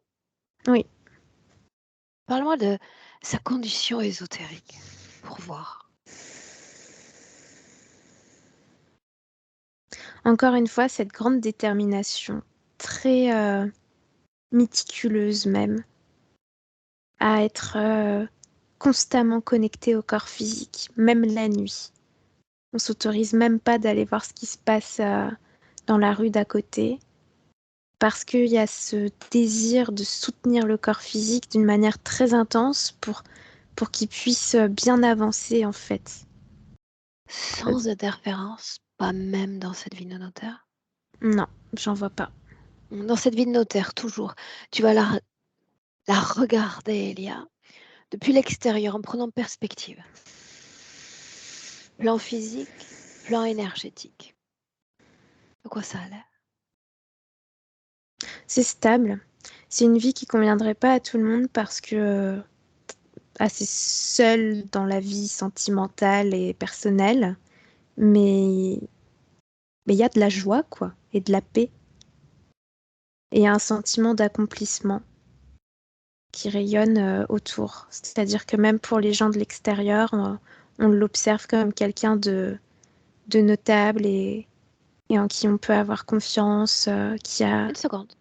S4: Oui.
S1: Parle-moi de sa condition ésotérique, pour voir.
S4: Encore une fois, cette grande détermination, très méticuleuse même, à être constamment connecté au corps physique, même la nuit. On s'autorise même pas d'aller voir ce qui se passe dans la rue d'à côté, parce qu'il y a ce désir de soutenir le corps physique d'une manière très intense pour qu'il puisse bien avancer en fait.
S1: Sans interférence, pas même dans cette vie de notaire.
S4: Non, j'en vois pas.
S1: Dans cette vie de notaire, toujours, tu vas la regarder, Elia, depuis l'extérieur, en prenant perspective. Plan physique, plan énergétique. De quoi ça a l'air?
S4: C'est stable. C'est une vie qui conviendrait pas à tout le monde parce que assez seule dans la vie sentimentale et personnelle, mais il y a de la joie quoi et de la paix et un sentiment d'accomplissement qui rayonne autour. C'est-à-dire que même pour les gens de l'extérieur, on l'observe comme quelqu'un de notable et en qui on peut avoir confiance, qui a
S1: Une seconde.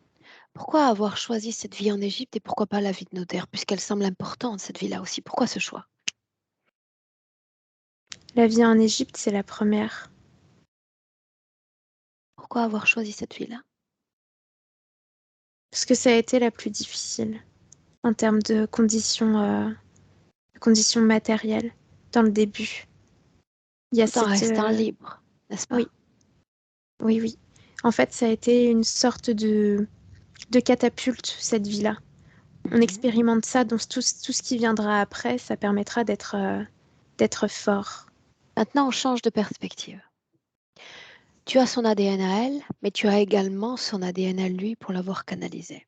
S1: Pourquoi avoir choisi cette vie en Égypte et pourquoi pas la vie de notaire, puisqu'elle semble importante, cette vie-là aussi? Pourquoi ce choix?
S4: la vie en Égypte, c'est la première.
S1: Pourquoi avoir choisi cette vie-là?
S4: Parce que ça a été la plus difficile en termes de conditions matérielles dans le début. Il y a
S1: Tout en
S4: cette...
S1: restant libre, n'est-ce pas?
S4: Oui, oui. En fait, ça a été une sorte de catapulte, cette vie-là. On
S1: Mhm.
S4: expérimente ça, donc tout ce qui viendra après, ça permettra d'être fort.
S1: Maintenant, on change de perspective. Tu as son ADN à elle, mais tu as également son ADN à lui pour l'avoir canalisé.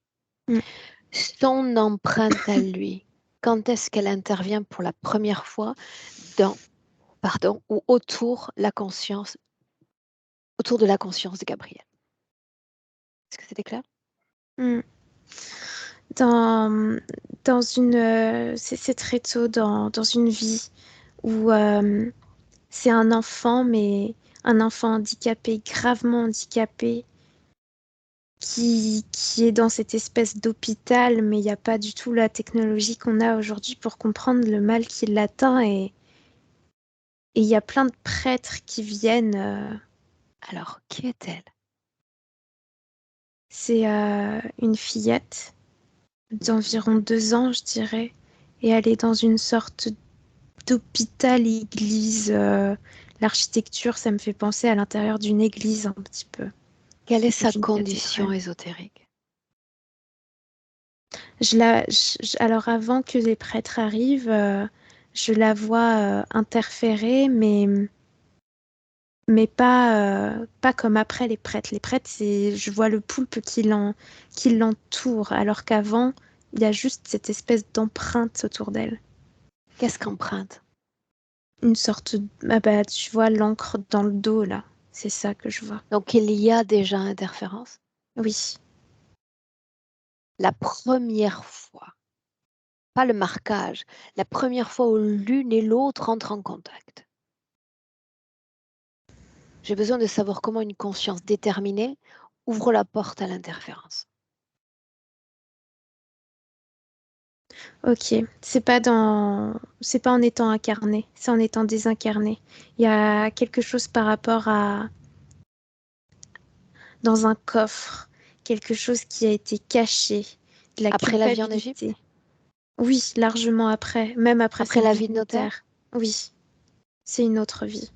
S4: Mm.
S1: Son empreinte à lui, quand est-ce qu'elle intervient pour la première fois dans, ou autour de la conscience de Gabriel? Est-ce que c'était clair?
S4: Mm. Dans, c'est très tôt dans une vie où c'est un enfant, mais un enfant handicapé, gravement handicapé, qui est dans cette espèce d'hôpital, mais il n'y a pas du tout la technologie qu'on a aujourd'hui pour comprendre le mal qui l'atteint. Et il y a plein de prêtres qui viennent.
S1: Alors, qui est-elle?
S4: C'est une fillette d'environ 2 ans, je dirais. Et elle est dans une sorte d'hôpital-église. L'architecture, ça me fait penser à l'intérieur d'une église un petit peu,
S1: Quelle est
S4: ou
S1: sa
S4: d'une
S1: condition
S4: cathédrale.
S1: ésotérique?
S4: Alors avant que les prêtres arrivent, je la vois interférer, mais pas comme après les prêtres. Les prêtres, je vois le poulpe qui l'entoure, alors qu'avant, il y a juste cette espèce d'empreinte autour d'elle.
S1: Qu'est-ce qu'empreinte?
S4: Une sorte tu vois l'encre dans le dos, là. C'est ça que je vois.
S1: Donc, il y a déjà interférence.
S4: Oui.
S1: La première fois, pas le marquage, la première fois où l'une et l'autre entrent en contact. J'ai besoin de savoir comment une conscience déterminée ouvre la porte à l'interférence.
S4: Ok. C'est pas en étant incarné, c'est en étant désincarné. Il y a quelque chose par rapport à dans un coffre, quelque chose qui a été caché, de la
S1: Après la vie en Égypte?
S4: culpabilité. Oui, largement après, même après
S1: Après
S4: cette
S1: la
S4: vie
S1: vie de
S4: de
S1: notaire?
S4: notaire. Oui, c'est une autre vie.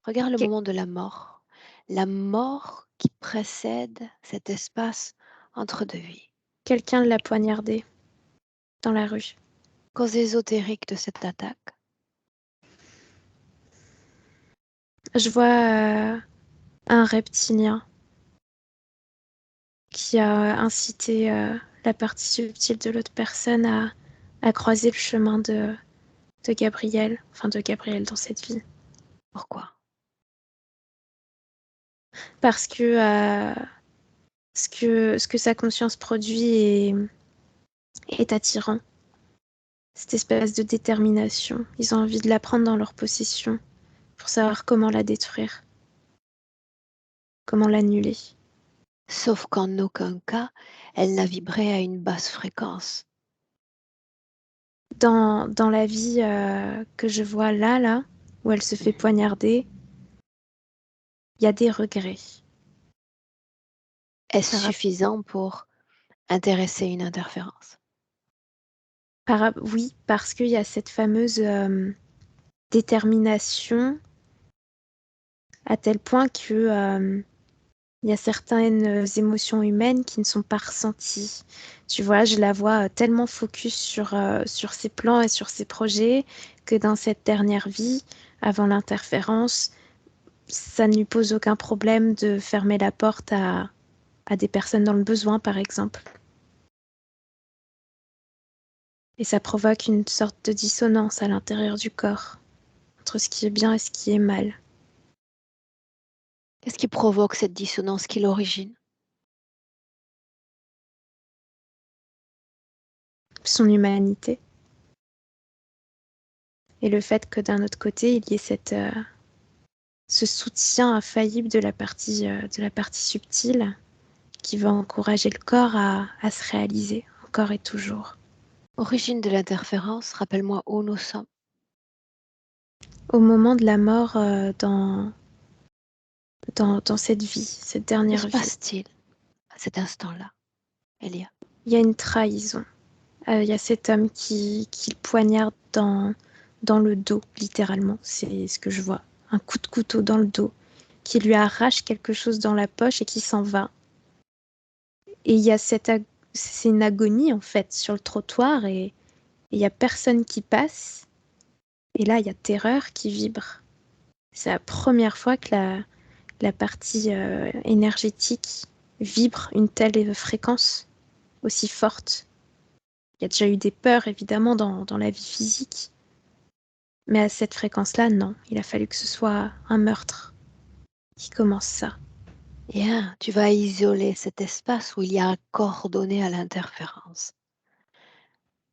S1: Regarde le
S4: Que-
S1: moment de la mort. La mort qui précède cet espace entre deux vies.
S4: Quelqu'un l'a poignardé dans la rue.
S1: Cause ésotérique de cette attaque.
S4: Je vois un reptilien qui a incité la partie subtile de l'autre personne à croiser le chemin de Gabriel, enfin de Gabriel dans cette vie.
S1: Pourquoi?
S4: Parce que ce que sa conscience produit est attirant. Cette espèce de détermination. Ils ont envie de la prendre dans leur possession pour savoir comment la détruire, comment l'annuler.
S1: Sauf qu'en aucun cas, elle n'a vibré à une basse fréquence.
S4: Dans la vie que je vois là, où elle se fait poignarder, il y a des regrets.
S1: Est-ce
S4: Par rap-
S1: suffisant pour intéresser une interférence?
S4: oui, parce qu'il y a cette fameuse détermination à tel point que il y a certaines émotions humaines qui ne sont pas ressenties. Tu vois, je la vois tellement focus sur ses plans et sur ses projets que dans cette dernière vie, avant l'interférence, ça ne lui pose aucun problème de fermer la porte à des personnes dans le besoin, par exemple. Et ça provoque une sorte de dissonance à l'intérieur du corps, entre ce qui est bien et ce qui est mal.
S1: Qu'est-ce qui provoque cette dissonance qui l'origine?
S4: Son humanité. Et le fait que d'un autre côté, il y ait ce soutien infaillible de de la partie subtile qui va encourager le corps à se réaliser, encore et toujours.
S1: Origine de l'interférence, rappelle-moi où nous sommes.
S4: Au moment de la mort dans cette vie, cette
S1: Que
S4: dernière
S1: se
S4: vie,
S1: passe-t-il à cet instant-là, Elia?
S4: il y a une trahison. Il y a cet homme qui le poignarde dans le dos, littéralement. C'est ce que je vois. Un coup de couteau dans le dos, qui lui arrache quelque chose dans la poche et qui s'en va. Et il y a c'est une agonie, en fait, sur le trottoir et il y a personne qui passe. Et là, il y a terreur qui vibre. C'est la première fois que la partie énergétique vibre une telle fréquence aussi forte. Il y a déjà eu des peurs, évidemment, dans la vie physique. Mais à cette fréquence-là, non. Il a fallu que ce soit un meurtre qui commence ça.
S1: Bien, tu vas isoler cet espace où il y a un corps donné à l'interférence.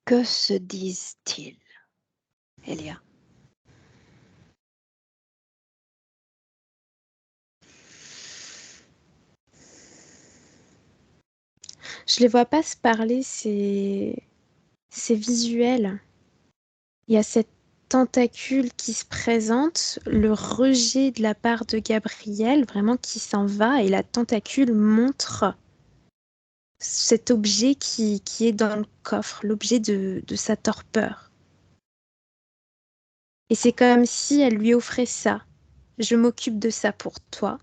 S1: Que se disent-ils, Elia?
S4: Je les vois pas se parler, c'est visuel. Il y a cette tentacule qui se présente, le rejet de la part de Gabriel, vraiment qui s'en va, et la tentacule montre cet objet qui est dans le coffre, l'objet de sa torpeur. Et c'est comme si elle lui offrait ça. Je m'occupe de ça pour toi.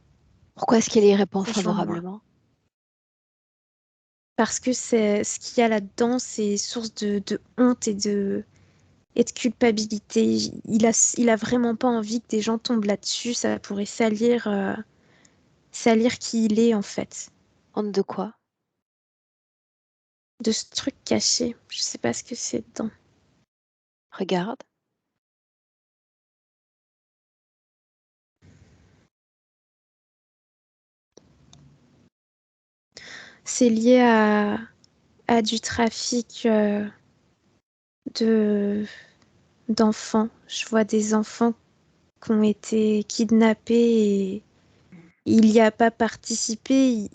S1: Pourquoi est-ce qu'elle y répond
S4: Rejoins-moi.
S1: favorablement?
S4: Parce que c'est ce qu'il y a là-dedans, c'est source de honte et de culpabilité. Il a vraiment pas envie que des gens tombent là-dessus. Ça pourrait salir qui il est, en fait.
S1: Honte de quoi?
S4: De ce truc caché. Je sais pas ce que c'est dedans.
S1: Regarde.
S4: C'est lié à du trafic de d'enfants. Je vois des enfants qui ont été kidnappés et il n'y a pas participé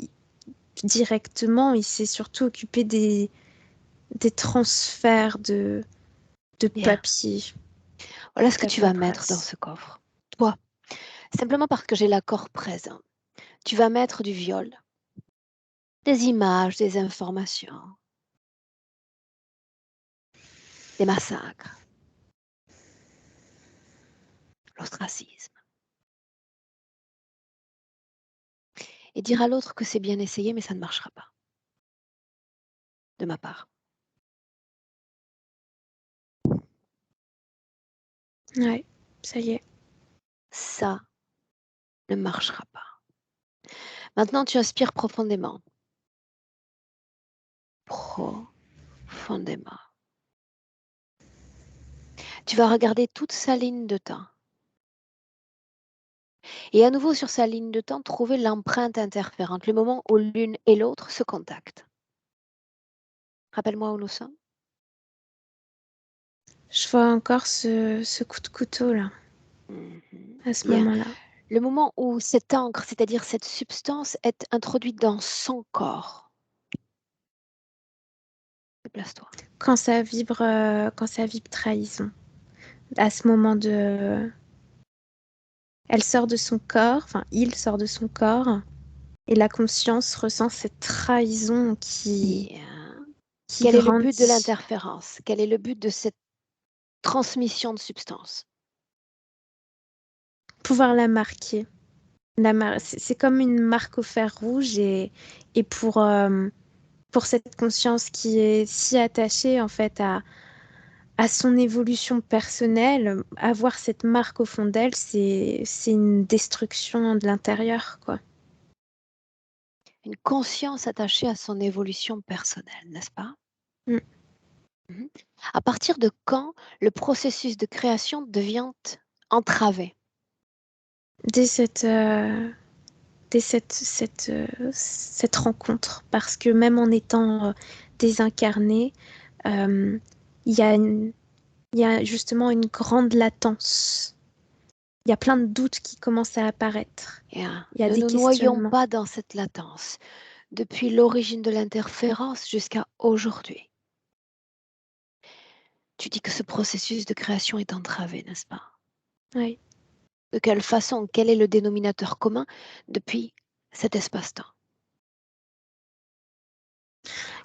S4: directement. Il s'est surtout occupé des transferts de
S1: Bien.
S4: papier.
S1: Voilà ce que
S4: La
S1: tu vas mettre dans
S4: paperasse.
S1: ce coffre. Toi, simplement parce que j'ai l'accord présent, tu vas mettre du viol, des images, des informations, des massacres, l'ostracisme. Et dire à l'autre que c'est bien essayé, mais ça ne marchera pas. De ma part.
S4: Ouais, ça y est.
S1: Ça ne marchera pas. Maintenant, tu inspires profondément. Profondément. Tu vas regarder toute sa ligne de temps. Et à nouveau sur sa ligne de temps, trouver l'empreinte interférente, le moment où l'une et l'autre se contactent. Rappelle-moi où nous sommes.
S4: Je vois encore ce coup de couteau là, à ce
S1: Bien.
S4: moment-là.
S1: Le moment où cette encre, c'est-à-dire cette substance, est introduite dans son corps. Déplace-toi.
S4: Quand ça vibre trahison. À ce moment elle sort de son corps, enfin il sort de son corps, et la conscience ressent cette trahison
S1: Bien.
S4: qui
S1: Quel est le but de
S4: grandit.
S1: l'interférence? Quel est le but de cette transmission de substance?
S4: Pouvoir la marquer. C'est comme une marque au fer rouge et pour cette conscience qui est si attachée en fait à son évolution personnelle, avoir cette marque au fond d'elle, c'est une destruction de l'intérieur, quoi.
S1: Une conscience attachée à son évolution personnelle, n'est-ce pas?
S4: Mm.
S1: Mhm. À partir de quand le processus de création devient entravé?
S4: Dès cette rencontre, parce que même en étant désincarné, euh, il y a il y a justement une grande latence. Il y a plein de doutes qui commencent à apparaître.
S1: Bien.
S4: Il y a
S1: Ne
S4: des
S1: nous noyons
S4: questionnements.
S1: pas dans cette latence depuis l'origine de l'interférence jusqu'à aujourd'hui. Tu dis que ce processus de création est entravé, n'est-ce pas?
S4: Oui.
S1: De quelle façon? Quel est le dénominateur commun depuis cet espace-temps?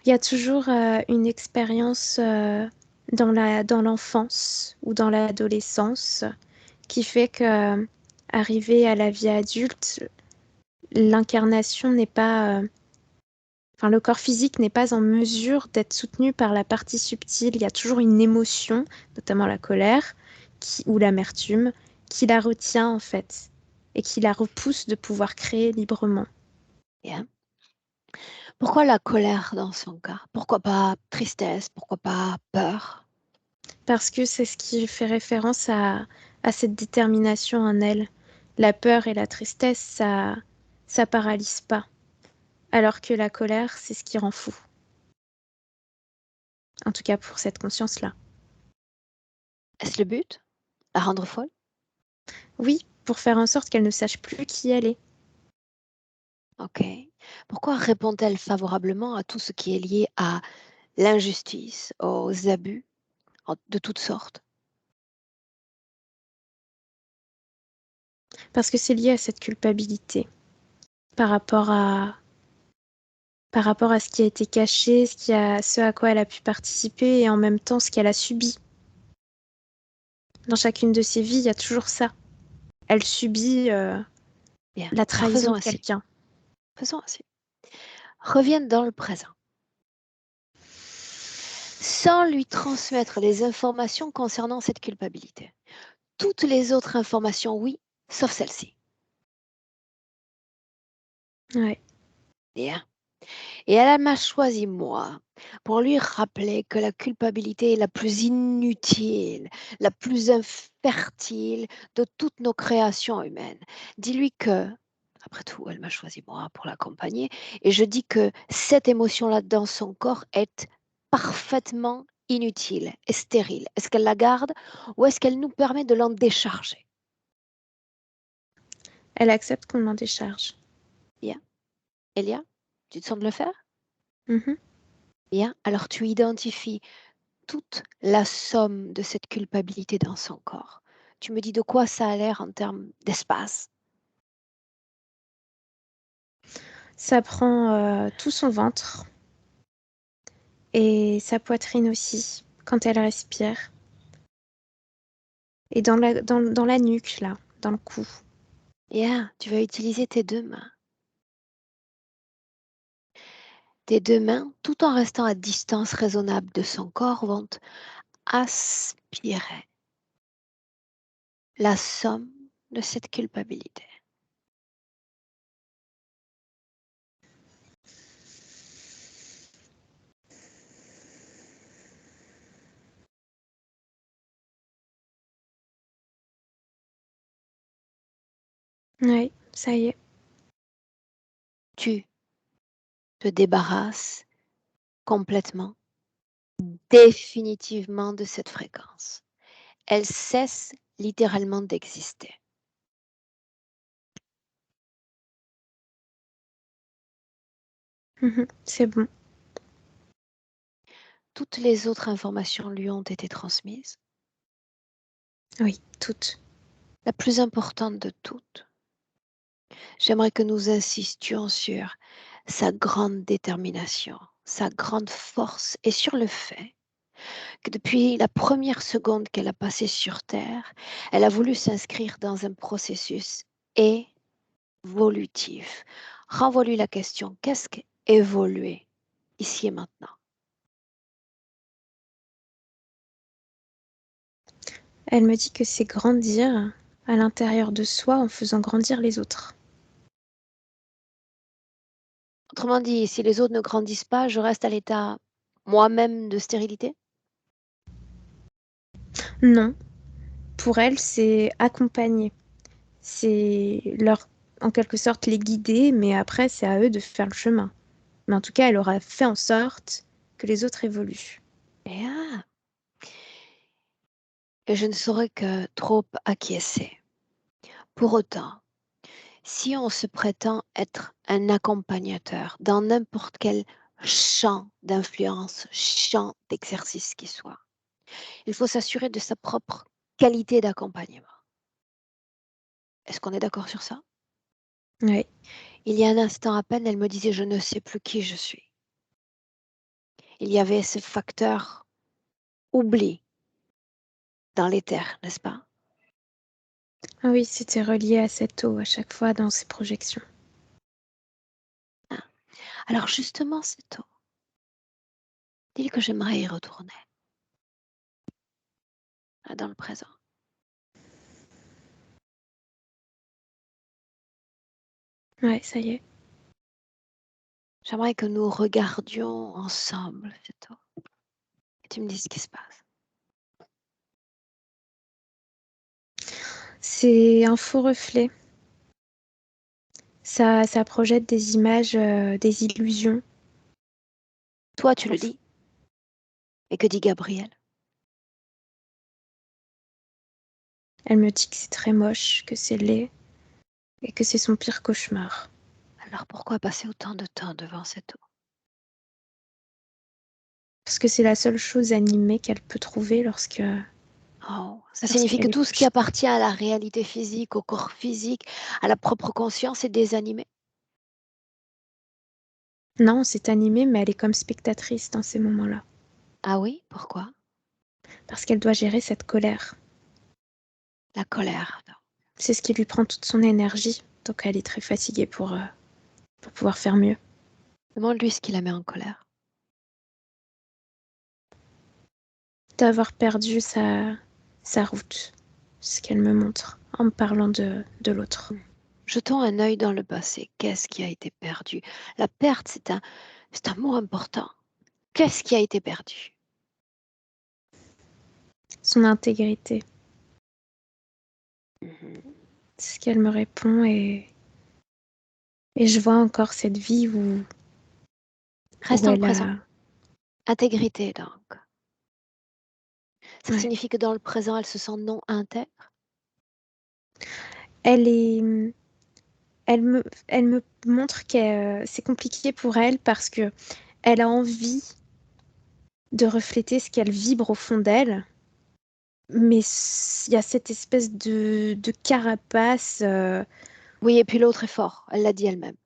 S4: Il y a toujours une expérience dans l'enfance ou dans l'adolescence qui fait que, arrivé à la vie adulte, l'incarnation n'est pas, enfin, le corps physique n'est pas en mesure d'être soutenu par la partie subtile. Il y a toujours une émotion, notamment la colère ou l'amertume, qui la retient en fait et qui la repousse de pouvoir créer librement.
S1: Bien. Pourquoi la colère dans son cas? Pourquoi pas tristesse? Pourquoi pas peur?
S4: Parce que c'est ce qui fait référence à cette détermination en elle. La peur et la tristesse, ça paralyse pas. Alors que la colère, c'est ce qui rend fou. En tout cas pour cette conscience-là.
S1: Est-ce le but? La rendre folle?
S4: Oui, pour faire en sorte qu'elle ne sache plus qui elle est.
S1: OK. Pourquoi répond-elle favorablement à tout ce qui est lié à l'injustice, aux abus de toutes sortes?
S4: Parce que c'est lié à cette culpabilité par rapport à ce qui a été caché, ce à quoi elle a pu participer et en même temps ce qu'elle a subi. Dans chacune de ses vies, il y a toujours ça. Elle subit
S1: Bien.
S4: la
S1: Alors
S4: trahison
S1: faisons
S4: de
S1: ainsi.
S4: quelqu'un.
S1: Faisons ainsi. Revienne dans le présent, sans lui transmettre les informations concernant cette culpabilité. Toutes les autres informations, oui, sauf celle-ci.
S4: Ouais.
S1: Bien. Et elle m'a choisi, moi, pour lui rappeler que la culpabilité est la plus inutile, la plus infertile de toutes nos créations humaines. Dis-lui que, après tout, elle m'a choisi, moi, pour l'accompagner. Et je dis que cette émotion-là dans son corps est parfaitement inutile et stérile. Est-ce qu'elle la garde ou est-ce qu'elle nous permet de l'en décharger?
S4: Elle accepte qu'on l'en décharge.
S1: Bien. Elia, tu te sens de le faire?
S4: Mhm.
S1: Bien. Alors tu identifies toute la somme de cette culpabilité dans son corps. Tu me dis de quoi ça a l'air en termes d'espace?
S4: Ça prend tout son ventre et sa poitrine aussi, quand elle respire. Et dans la nuque, là, dans le cou.
S1: Bien, tu vas utiliser tes deux mains. Tes deux mains, tout en restant à distance raisonnable de son corps, vont aspirer la somme de cette culpabilité.
S4: Oui, ça y est.
S1: Tu te débarrasses complètement, définitivement de cette fréquence. Elle cesse littéralement d'exister.
S4: Mhm. C'est bon.
S1: Toutes les autres informations lui ont été transmises.
S4: Oui, toutes.
S1: La plus importante de toutes, j'aimerais que nous insistions sur sa grande détermination, sa grande force et sur le fait que depuis la première seconde qu'elle a passée sur Terre, elle a voulu s'inscrire dans un processus évolutif. Renvoie-lui la question, qu'est-ce qu'évoluer ici et maintenant?
S4: Elle me dit que c'est grandir à l'intérieur de soi en faisant grandir les autres.
S1: Autrement dit, si les autres ne grandissent pas, je reste à l'état moi-même de stérilité?
S4: Non, pour elle, c'est accompagner. C'est en quelque sorte, les guider, mais après, c'est à eux de faire le chemin. Mais en tout cas, elle aura fait en sorte que les autres évoluent.
S1: Bien. Et je ne saurais que trop acquiescer. Pour autant, si on se prétend être un accompagnateur dans n'importe quel champ d'influence, champ d'exercice qui soit, il faut s'assurer de sa propre qualité d'accompagnement. Est-ce qu'on est d'accord sur ça?
S4: Oui,
S1: Il y a un instant à peine, elle me disait, je ne sais plus qui je suis. Il y avait ce facteur oubli dans l'éther, n'est-ce pas?
S4: ah oui, c'était relié à cette eau à chaque fois dans ses projections.
S1: Hein. Alors justement, c'est tout. Dis que j'aimerais y retourner, là, dans le présent.
S4: Ouais, ça y est.
S1: J'aimerais que nous regardions ensemble, c'est tout. Et tu me dis ce qui se passe.
S4: C'est un faux reflet. Ça projette des images, des illusions.
S1: Toi, tu le dis. Et que dit Gabriel?
S4: Elle me dit que c'est très moche, que c'est laid et que c'est son pire cauchemar.
S1: Alors pourquoi passer autant de temps devant cette eau?
S4: Parce que c'est la seule chose animée qu'elle peut trouver
S1: Oh, ça signifie que
S4: lorsqu'elle est
S1: tout ce qui
S4: couchée.
S1: appartient à la réalité physique, au corps physique, à la propre conscience est désanimé.
S4: Non, c'est animé, mais elle est comme spectatrice dans ces moments-là.
S1: Ah oui, pourquoi?
S4: Parce qu'elle doit gérer cette colère.
S1: La colère. Non.
S4: C'est ce qui lui prend toute son énergie. Donc elle est très fatiguée pour pouvoir faire mieux.
S1: Demande-lui ce qui la met en colère.
S4: D'avoir perdu sa route. Ce qu'elle me montre en me parlant de l'autre.
S1: Jetons un œil dans le passé. Qu'est-ce qui a été perdu? La perte, c'est un mot important. Qu'est-ce qui a été perdu?
S4: Son intégrité.
S1: Mhm.
S4: C'est ce qu'elle me répond et je vois encore cette vie où
S1: Reste dans le
S4: elle
S1: présent.
S4: a...
S1: Intégrité, donc. Ça
S4: Ouais.
S1: signifie que dans le présent, elle se sent non intègre.
S4: Elle me montre que c'est compliqué pour elle parce que elle a envie de refléter ce qu'elle vibre au fond d'elle, mais il y a cette espèce de carapace.
S1: Oui, et puis l'autre est fort. Elle l'a dit elle-même.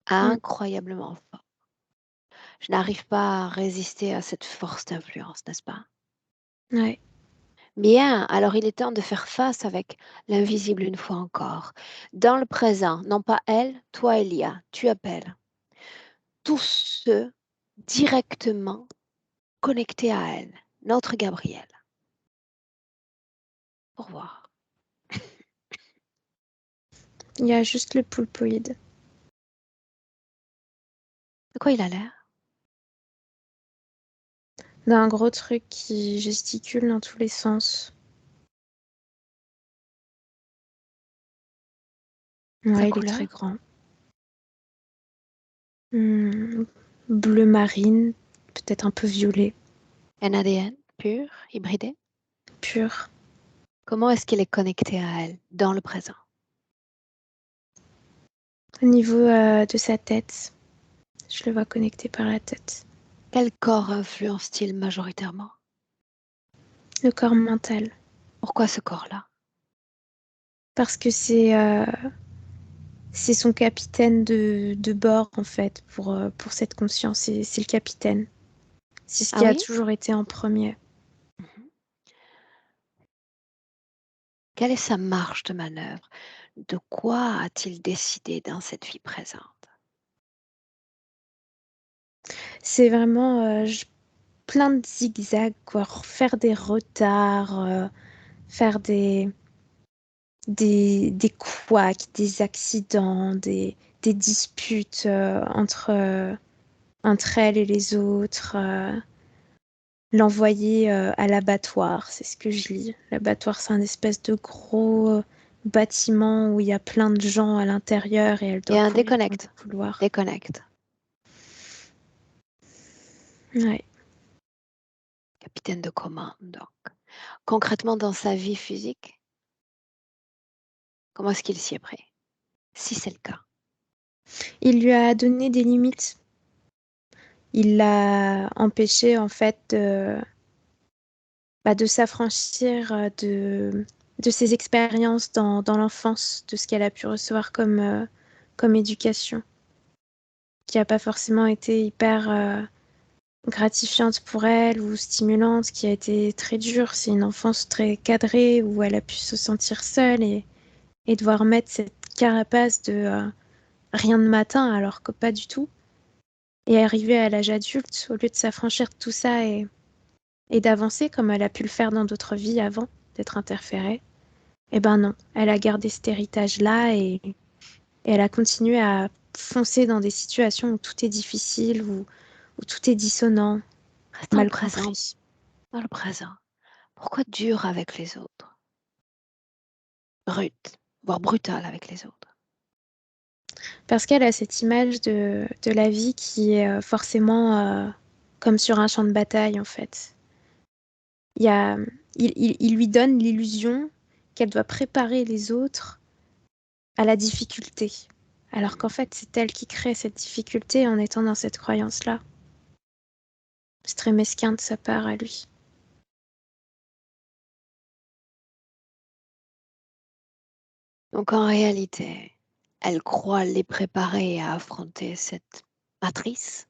S4: Mm,
S1: Incroyablement fort. Je n'arrive pas à résister à cette force d'influence, n'est-ce pas?
S4: ouais.
S1: Bien, alors il est temps de faire face avec l'invisible une fois encore. Dans le présent, non pas elle, toi Elia, tu appelles tous ceux directement connectés à elle, notre Gabriel. Au revoir.
S4: Il y a juste le poulpoïde.
S1: De quoi il a l'air?
S4: D'un gros truc qui gesticule dans tous les sens.
S1: Sa
S4: Ouais, il est
S1: couleur?
S4: très grand. Hmm, bleu marine, peut-être un peu violet,
S1: Un ADN pur, hybridé?
S4: pur.
S1: Comment est-ce qu'il est connecté à elle dans le présent?
S4: Au niveau de sa tête, je le vois connecté par la tête.
S1: Quel corps influence-t-il majoritairement?
S4: Le corps mental.
S1: Pourquoi ce corps-là?
S4: Parce que c'est son capitaine de bord, en fait, pour cette conscience. C'est le capitaine. C'est ce
S1: Ah
S4: qui a
S1: oui?
S4: toujours été en premier.
S1: Mhm. Quelle est sa marge de manœuvre? De quoi a-t-il décidé dans cette vie présente?
S4: C'est vraiment plein de zigzags, quoi. Faire des retards, faire des couacs, des accidents, des disputes entre elle et les autres. L'envoyer à l'abattoir, c'est ce que je lis. L'abattoir, c'est un espèce de gros bâtiment où il y a plein de gens à l'intérieur et elle
S1: Il y
S4: doit
S1: a un
S4: courir dans des
S1: déconnect.
S4: couloirs.
S1: Déconnect.
S4: Ouais.
S1: Capitaine de commande, donc. Concrètement, dans sa vie physique, comment est-ce qu'il s'y est pris? Si c'est le cas.
S4: Il lui a donné des limites. Il l'a empêché en fait de s'affranchir de ses expériences dans l'enfance, de ce qu'elle a pu recevoir comme éducation, qui n'a pas forcément été hyper gratifiante pour elle ou stimulante, qui a été très dure. C'est une enfance très cadrée où elle a pu se sentir seule et devoir mettre cette carapace de rien de matin alors que pas du tout. Et arriver à l'âge adulte, au lieu de s'affranchir de tout ça et d'avancer comme elle a pu le faire dans d'autres vies avant, d'être interférée, eh ben non, elle a gardé cet héritage-là et elle a continué à foncer dans des situations où tout est difficile, où tout est dissonant,
S1: Reste dans le
S4: mal
S1: présent.
S4: compris.
S1: Dans le présent. Pourquoi dur avec les autres? Brut, voire brutal avec les autres.
S4: Parce qu'elle a cette image de la vie qui est forcément comme sur un champ de bataille, en fait. Il, y a, il lui donne l'illusion qu'elle doit préparer les autres à la difficulté, Alors qu'en fait, c'est elle qui crée cette difficulté en étant dans cette croyance-là. C'est très mesquin de sa part à lui.
S1: Donc en réalité, elle croit les préparer à affronter cette matrice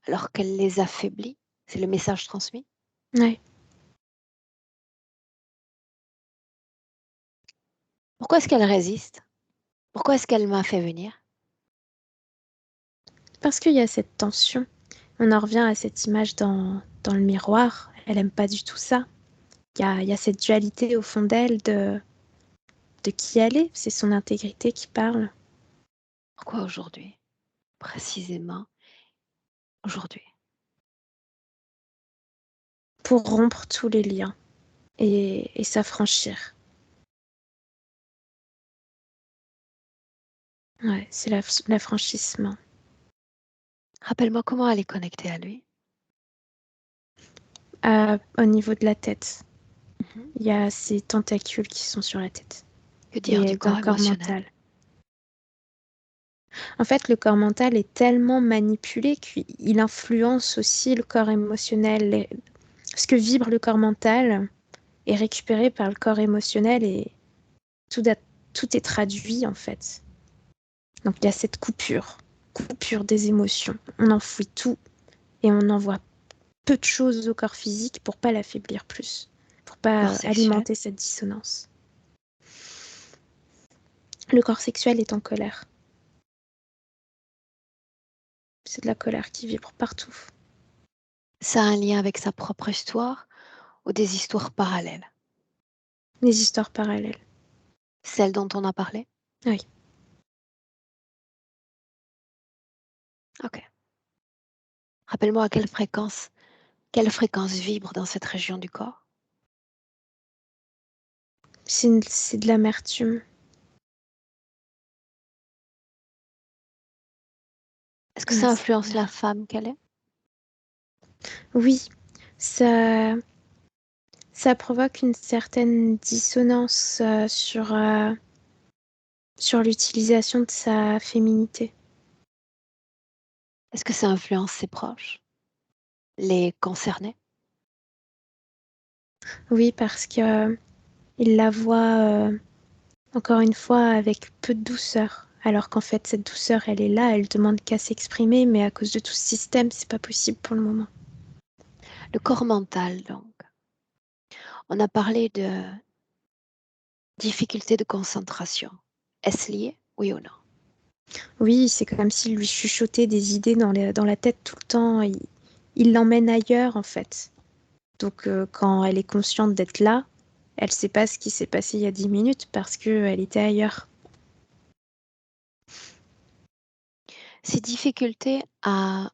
S1: alors qu'elle les affaiblit. C'est le message transmis.
S4: Ouais.
S1: Pourquoi est-ce qu'elle résiste? Pourquoi est-ce qu'elle m'a fait venir?
S4: Parce qu'il y a cette tension. On en revient à cette image dans le miroir. Elle aime pas du tout ça. Il y a cette dualité au fond d'elle de qui elle est. C'est son intégrité qui parle.
S1: Pourquoi aujourd'hui? Précisément aujourd'hui.
S4: Pour rompre tous les liens et s'affranchir. Ouais, c'est l'affranchissement.
S1: Rappelle-moi comment elle est connectée à lui.
S4: Au niveau de la tête,
S1: Mhm.
S4: il y a ces tentacules qui sont sur la tête.
S1: Que dire du
S4: Et d'un
S1: corps
S4: corps
S1: émotionnel?
S4: mental. En fait, le corps mental est tellement manipulé qu'il influence aussi le corps émotionnel. Ce que vibre le corps mental est récupéré par le corps émotionnel et tout, tout est traduit en fait. Donc il y a cette coupure des émotions. On enfouit tout et on envoie peu de choses au corps physique pour pas l'affaiblir plus, pour
S1: Corps
S4: pas
S1: sexuel?
S4: alimenter cette dissonance. Le corps sexuel est en colère. C'est de la colère qui vibre partout.
S1: Ça a un lien avec sa propre histoire ou des histoires parallèles?
S4: Les histoires parallèles.
S1: Celles dont on a parlé?
S4: Oui.
S1: Ok. Rappelle-moi à quelle fréquence vibre dans cette région du corps?
S4: C'est de l'amertume.
S1: Est-ce que
S4: Ouais,
S1: ça influence la femme qu'elle est?
S4: oui, ça, ça provoque une certaine dissonance sur l'utilisation de sa féminité.
S1: Est-ce que ça influence ses proches, les concernés?
S4: Oui, parce que il la voit encore une fois avec peu de douceur. Alors qu'en fait, cette douceur, elle est là, elle demande qu'à s'exprimer, mais à cause de tout ce système, c'est pas possible pour le moment.
S1: Le corps mental, donc. On a parlé de difficulté de concentration. Est-ce lié? Oui ou non?
S4: Oui, c'est comme s'il lui chuchotait des idées dans la tête tout le temps. Il l'emmène ailleurs, en fait. Donc, quand elle est consciente d'être là, elle sait pas ce qui s'est passé il y a 10 minutes parce qu'elle était ailleurs.
S1: Ces difficultés à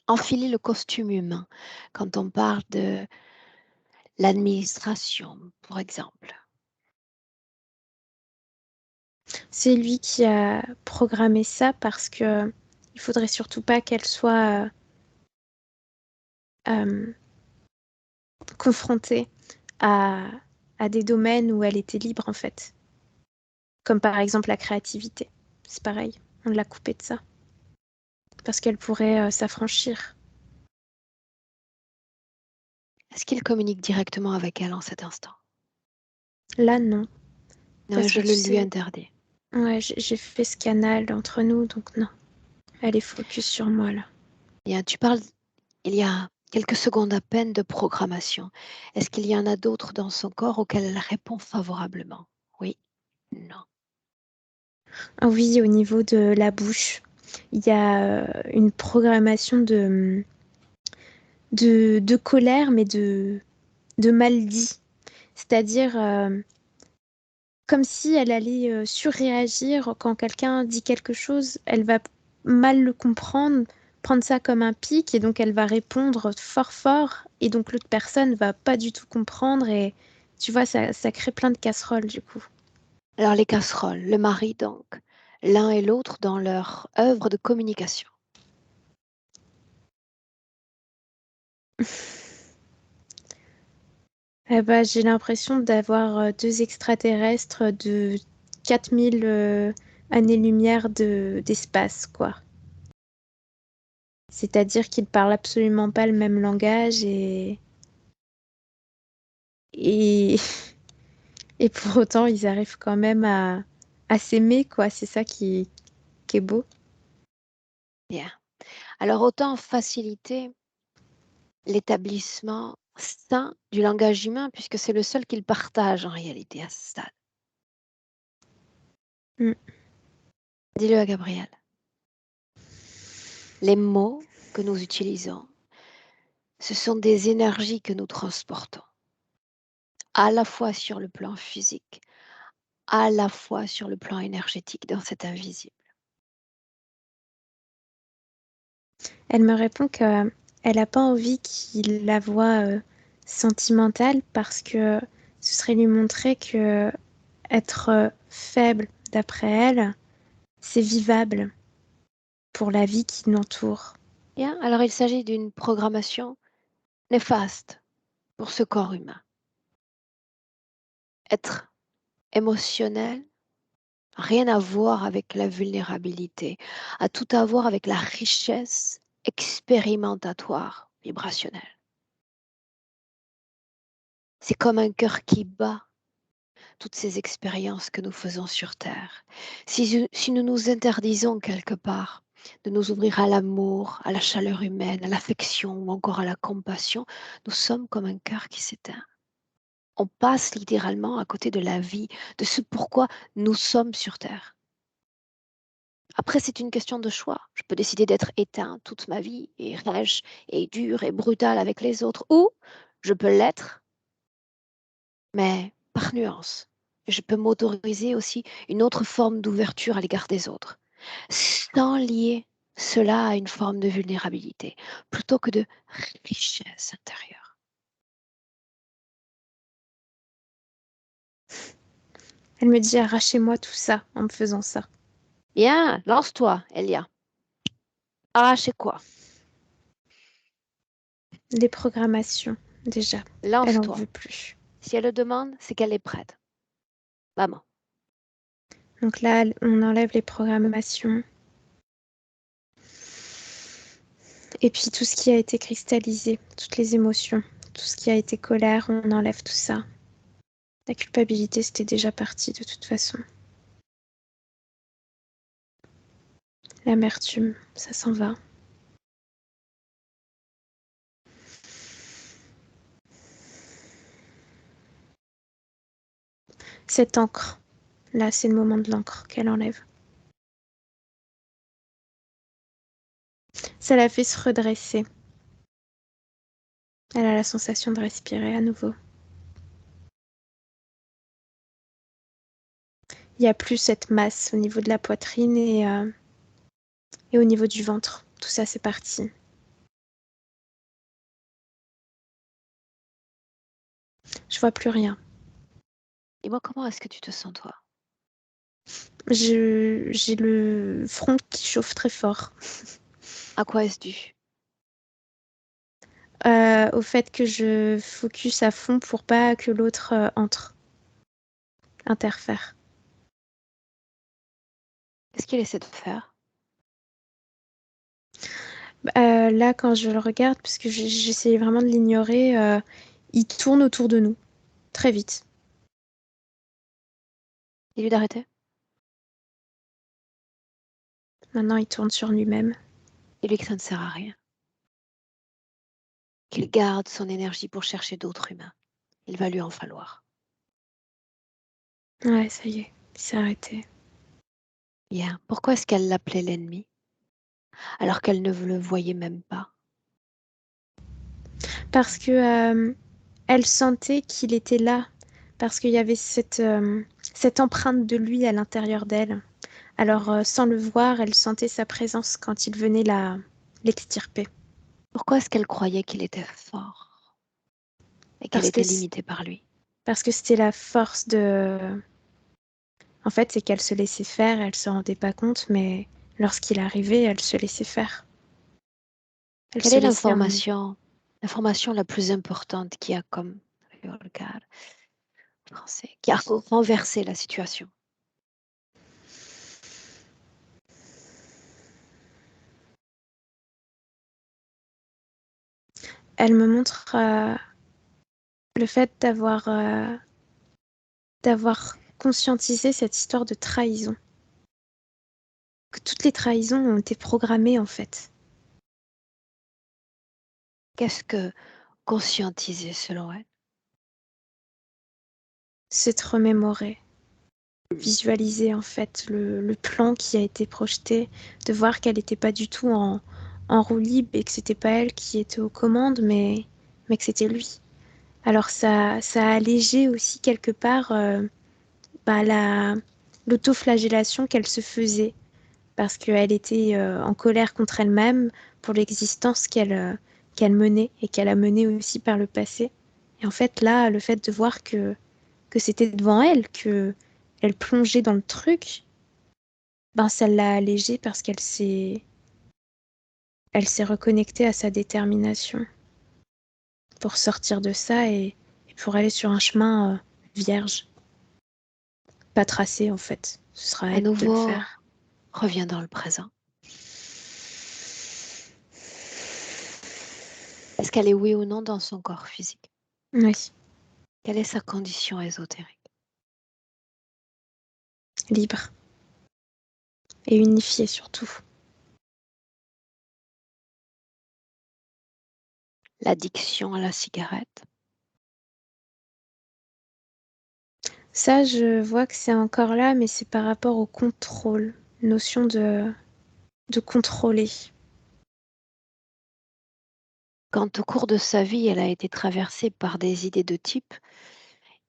S1: enfiler le costume humain, quand on parle de l'administration, par exemple.
S4: C'est lui qui a programmé ça parce que il faudrait surtout pas qu'elle soit euh, confrontée à, à des domaines où elle était libre, en fait. Comme par exemple la créativité. C'est pareil, on l'a coupée de ça. Parce qu'elle pourrait s'affranchir.
S1: Est-ce qu'il communique directement avec elle en cet instant?
S4: Là, non.
S1: Non,
S4: Parce que
S1: je
S4: tu
S1: le lui
S4: sais,
S1: interdis.
S4: ouais, j'ai fait ce canal entre nous, donc non. Elle est focus sur moi, là.
S1: Bien, tu parles, il y a quelques secondes à peine de programmation. Est-ce qu'il y en a d'autres dans son corps auxquelles elle répond favorablement? Oui, non.
S4: Ah oui, au niveau de la bouche, il y a une programmation de colère, mais de mal dit. C'est-à-dire comme si elle allait surréagir quand quelqu'un dit quelque chose, elle va mal le comprendre, prendre ça comme un pic, et donc elle va répondre fort fort, et donc l'autre personne va pas du tout comprendre, et tu vois, ça crée plein de casseroles du coup.
S1: Alors les casseroles, le mari donc, l'un et l'autre dans leur œuvre de communication.
S4: Eh ben, j'ai l'impression d'avoir deux extraterrestres de 4000 années-lumière d'espace, quoi. C'est-à-dire qu'ils parlent absolument pas le même langage et, et pour autant, ils arrivent quand même à s'aimer, quoi. C'est ça qui est beau.
S1: Bien. Alors, autant faciliter l'établissement sain du langage humain, puisque c'est le seul qu'ils partagent en réalité à ce stade.
S4: Mm.
S1: Dis-le à Gabriel. Les mots que nous utilisons, ce sont des énergies que nous transportons, à la fois sur le plan physique, à la fois sur le plan énergétique, dans cet invisible.
S4: Elle me répond qu'elle n'a pas envie qu'il la voie sentimentale parce que ce serait lui montrer que être faible, d'après elle, c'est vivable pour la vie qui l'entoure.
S1: Bien, alors il s'agit d'une programmation néfaste pour ce corps humain. Être émotionnel, rien à voir avec la vulnérabilité, a tout à voir avec la richesse expérimentatoire vibrationnelle. C'est comme un cœur qui bat, toutes ces expériences que nous faisons sur Terre. Si nous nous interdisons quelque part de nous ouvrir à l'amour, à la chaleur humaine, à l'affection ou encore à la compassion, nous sommes comme un cœur qui s'éteint. On passe littéralement à côté de la vie, de ce pourquoi nous sommes sur Terre. Après, c'est une question de choix. Je peux décider d'être éteint toute ma vie et rage et dur et brutal avec les autres, ou je peux l'être, mais par nuance. Je peux m'autoriser aussi une autre forme d'ouverture à l'égard des autres, sans lier cela à une forme de vulnérabilité, plutôt que de richesse intérieure.
S4: Elle me dit arrachez-moi tout ça en me faisant ça.
S1: Bien, lance-toi, Elia. Arrachez quoi?
S4: Les programmations, déjà. Elle en
S1: Lance-toi.
S4: veut plus.
S1: Si elle le demande, c'est qu'elle est prête. Maman.
S4: Donc là, on enlève les programmations. Et puis tout ce qui a été cristallisé, toutes les émotions, tout ce qui a été colère, on enlève tout ça. La culpabilité, c'était déjà parti de toute façon. L'amertume, ça s'en va. Cette encre, là, c'est le moment de l'encre qu'elle enlève. Ça la fait se redresser. Elle a la sensation de respirer à nouveau. Il n'y a plus cette masse au niveau de la poitrine et au niveau du ventre. Tout ça, c'est parti. Je vois plus rien.
S1: Dis-moi, comment est-ce que tu te sens, toi?
S4: J'ai le front qui chauffe très fort.
S1: À quoi est-ce dû?
S4: Au fait que je focus à fond pour pas que l'autre interfère.
S1: Qu'est-ce qu'il essaie de faire?
S4: Là, quand je le regarde, parce que j'essayais vraiment de l'ignorer, il tourne autour de nous, très vite.
S1: Dis-lui d'arrêter.
S4: Maintenant, il tourne sur lui-même.
S1: Dis-lui que ça ne sert à rien. Qu'il garde son énergie pour chercher d'autres humains. Il va lui en falloir.
S4: Ouais, ça y est, il s'est arrêté.
S1: Bien. Pourquoi est-ce qu'elle l'appelait l'ennemi, alors qu'elle ne le voyait même pas?
S4: Parce que elle sentait qu'il était là, parce qu'il y avait cette empreinte de lui à l'intérieur d'elle. Alors, sans le voir, elle sentait sa présence quand il venait l'extirper.
S1: Pourquoi est-ce qu'elle croyait qu'il était fort et qu'elle
S4: Parce que
S1: était limitée par lui?
S4: Parce que c'était la force de... En fait, c'est qu'elle se laissait faire, elle se rendait pas compte, mais lorsqu'il arrivait, elle se laissait faire. Elle
S1: Quelle
S4: se
S1: est
S4: laissait emmener.
S1: l'information la plus importante qui a comme français, qui a renversé la situation?
S4: elle me montre le fait d'avoir conscientisé cette histoire de trahison. Que toutes les trahisons ont été programmées en fait.
S1: Qu'est-ce que conscientiser selon elle?
S4: C'est de remémorer, visualiser en fait le plan qui a été projeté, de voir qu'elle n'était pas du tout en roue libre et que c'était pas elle qui était aux commandes, mais que c'était lui. Alors ça a allégé aussi quelque part l'autoflagellation qu'elle se faisait, parce qu'elle était en colère contre elle-même pour l'existence qu'elle menait et qu'elle a menée aussi par le passé. Et en fait, là, le fait de voir que c'était devant elle, que elle plongeait dans le truc, ben ça l'a allégée parce elle s'est reconnectée à sa détermination pour sortir de ça et pour aller sur un chemin vierge, pas tracé en fait. Ce sera à
S1: À
S4: elle de le
S1: nouveau,
S4: faire.
S1: reviens dans le présent. Est-ce qu'elle est oui ou non dans son corps physique?
S4: Oui,
S1: Quelle est sa condition ésotérique?
S4: libre et unifiée surtout.
S1: L'addiction à la cigarette?
S4: Ça, je vois que c'est encore là, mais c'est par rapport au contrôle, notion de contrôler.
S1: Quand au cours de sa vie, elle a été traversée par des idées de type,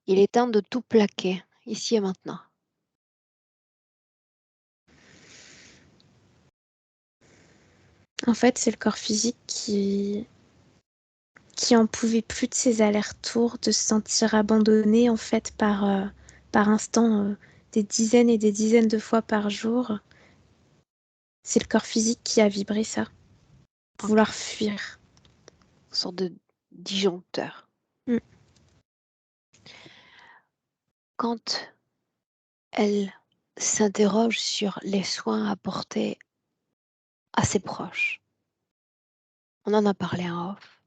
S1: il est temps de tout plaquer, ici et maintenant.
S4: En fait, c'est le corps physique qui en pouvait plus de ces allers-retours, de se sentir abandonné en fait par instant, des dizaines et des dizaines de fois par jour. C'est le corps physique qui a vibré ça, vouloir
S1: Ok.
S4: fuir.
S1: Une sorte de disjoncteur.
S4: Mm.
S1: Quand elle s'interroge sur les soins apportés à ses proches, on en a parlé en off.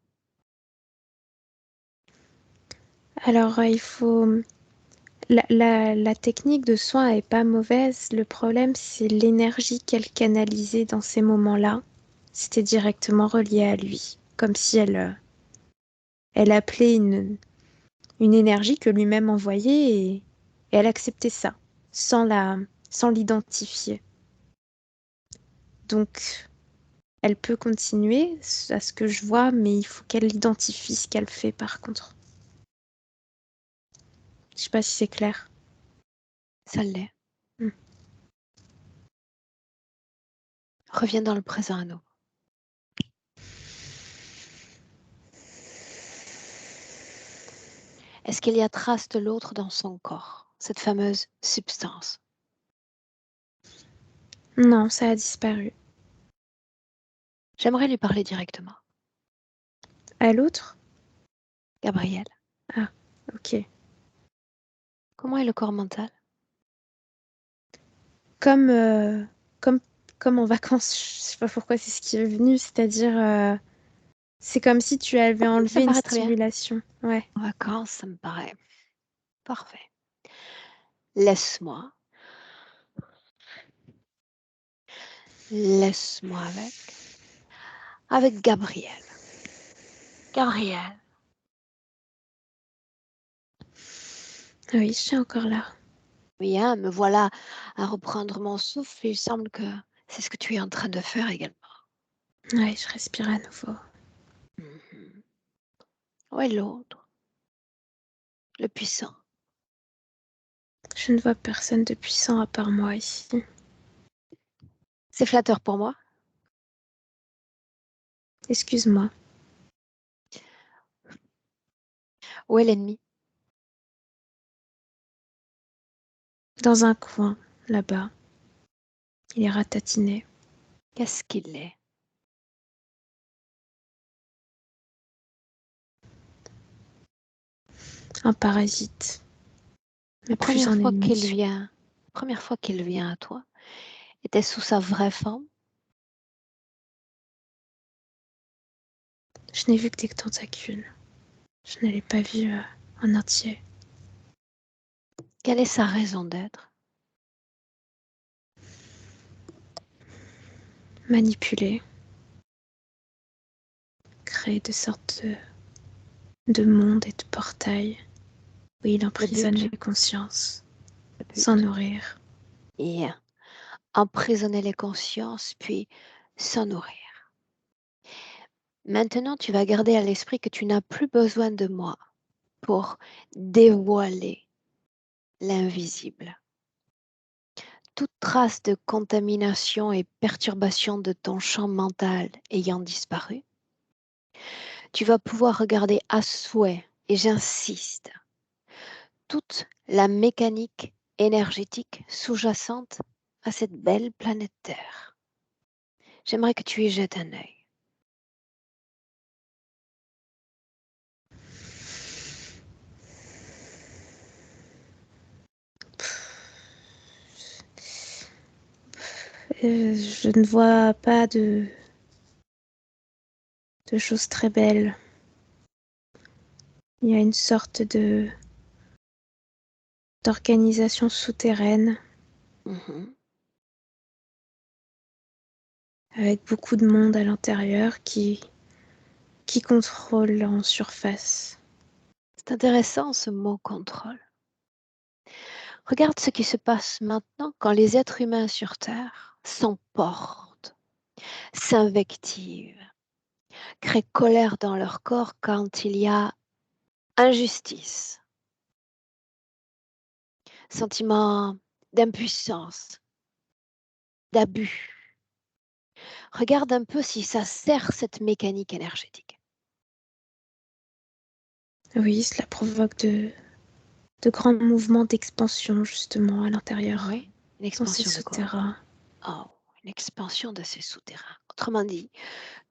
S4: Alors, il faut... La technique de soin est pas mauvaise. Le problème, c'est l'énergie qu'elle canalisait dans ces moments-là. C'était directement relié à lui, comme si elle appelait une énergie que lui-même envoyait et elle acceptait ça, sans l'identifier. Donc, elle peut continuer à ce que je vois, mais il faut qu'elle identifie ce qu'elle fait par contre. Je sais pas si c'est clair.
S1: Ça l'est.
S4: Mm.
S1: Reviens dans le présent à nous. Est-ce qu'il y a trace de l'autre dans son corps, cette fameuse substance?
S4: Non, ça a disparu.
S1: J'aimerais lui parler directement.
S4: À l'autre?
S1: Gabriel,
S4: Ah, ok.
S1: comment est le corps mental?
S4: Comme, comme, comme en vacances, je sais pas pourquoi c'est ce qui est venu, c'est-à-dire, c'est comme si tu avais
S1: Ça
S4: enlevé
S1: me
S4: une
S1: paraît très bien.
S4: stimulation. Ouais.
S1: En vacances, ça me paraît parfait. Laisse-moi. Laisse-moi avec Gabriel. Gabriel.
S4: Oui, je suis encore là.
S1: Oui, hein, me voilà à reprendre mon souffle. Il semble que c'est ce que tu es en train de faire également.
S4: Ouais, je respire à nouveau.
S1: Mhm. Où est l'autre? Le puissant.
S4: Je ne vois personne de puissant à part moi ici.
S1: C'est flatteur pour moi.
S4: Excuse-moi.
S1: Où est l'ennemi?
S4: Dans un coin, là-bas, il est ratatiné.
S1: Qu'est-ce qu'il est?
S4: Un parasite, mais
S1: La
S4: plus
S1: première
S4: un
S1: fois qu'il
S4: ennemi.
S1: vient, la première fois qu'il vient à toi, était sous sa vraie forme?
S4: Je n'ai vu que des tentacules. Je ne l'ai pas vu en entier.
S1: Quelle est sa raison d'être?
S4: Manipuler. Créer de sortes de mondes et de portails où il
S1: Le
S4: emprisonne
S1: but,
S4: les consciences
S1: le
S4: sans
S1: but.
S4: nourrir.
S1: Et emprisonner les consciences, puis s'en nourrir. Maintenant, tu vas garder à l'esprit que tu n'as plus besoin de moi pour dévoiler l'invisible. Toute trace de contamination et perturbation de ton champ mental ayant disparu, tu vas pouvoir regarder à souhait, et j'insiste, toute la mécanique énergétique sous-jacente à cette belle planète Terre. J'aimerais que tu y jettes un œil.
S4: Je ne vois pas de choses très belles. Il y a une sorte d'organisation souterraine avec beaucoup de monde à l'intérieur qui contrôle en surface.
S1: C'est intéressant ce mot contrôle. Regarde ce qui se passe maintenant quand les êtres humains sur Terre s'emportent, s'invectivent, créent colère dans leur corps quand il y a injustice, sentiment d'impuissance, d'abus. Regarde un peu si ça sert cette mécanique énergétique.
S4: Oui, cela provoque de grands mouvements d'expansion justement à l'intérieur,
S1: Oui, une
S4: dans ces
S1: expansion de quoi?
S4: souterrains.
S1: Oh, une expansion de ces souterrains. Autrement dit,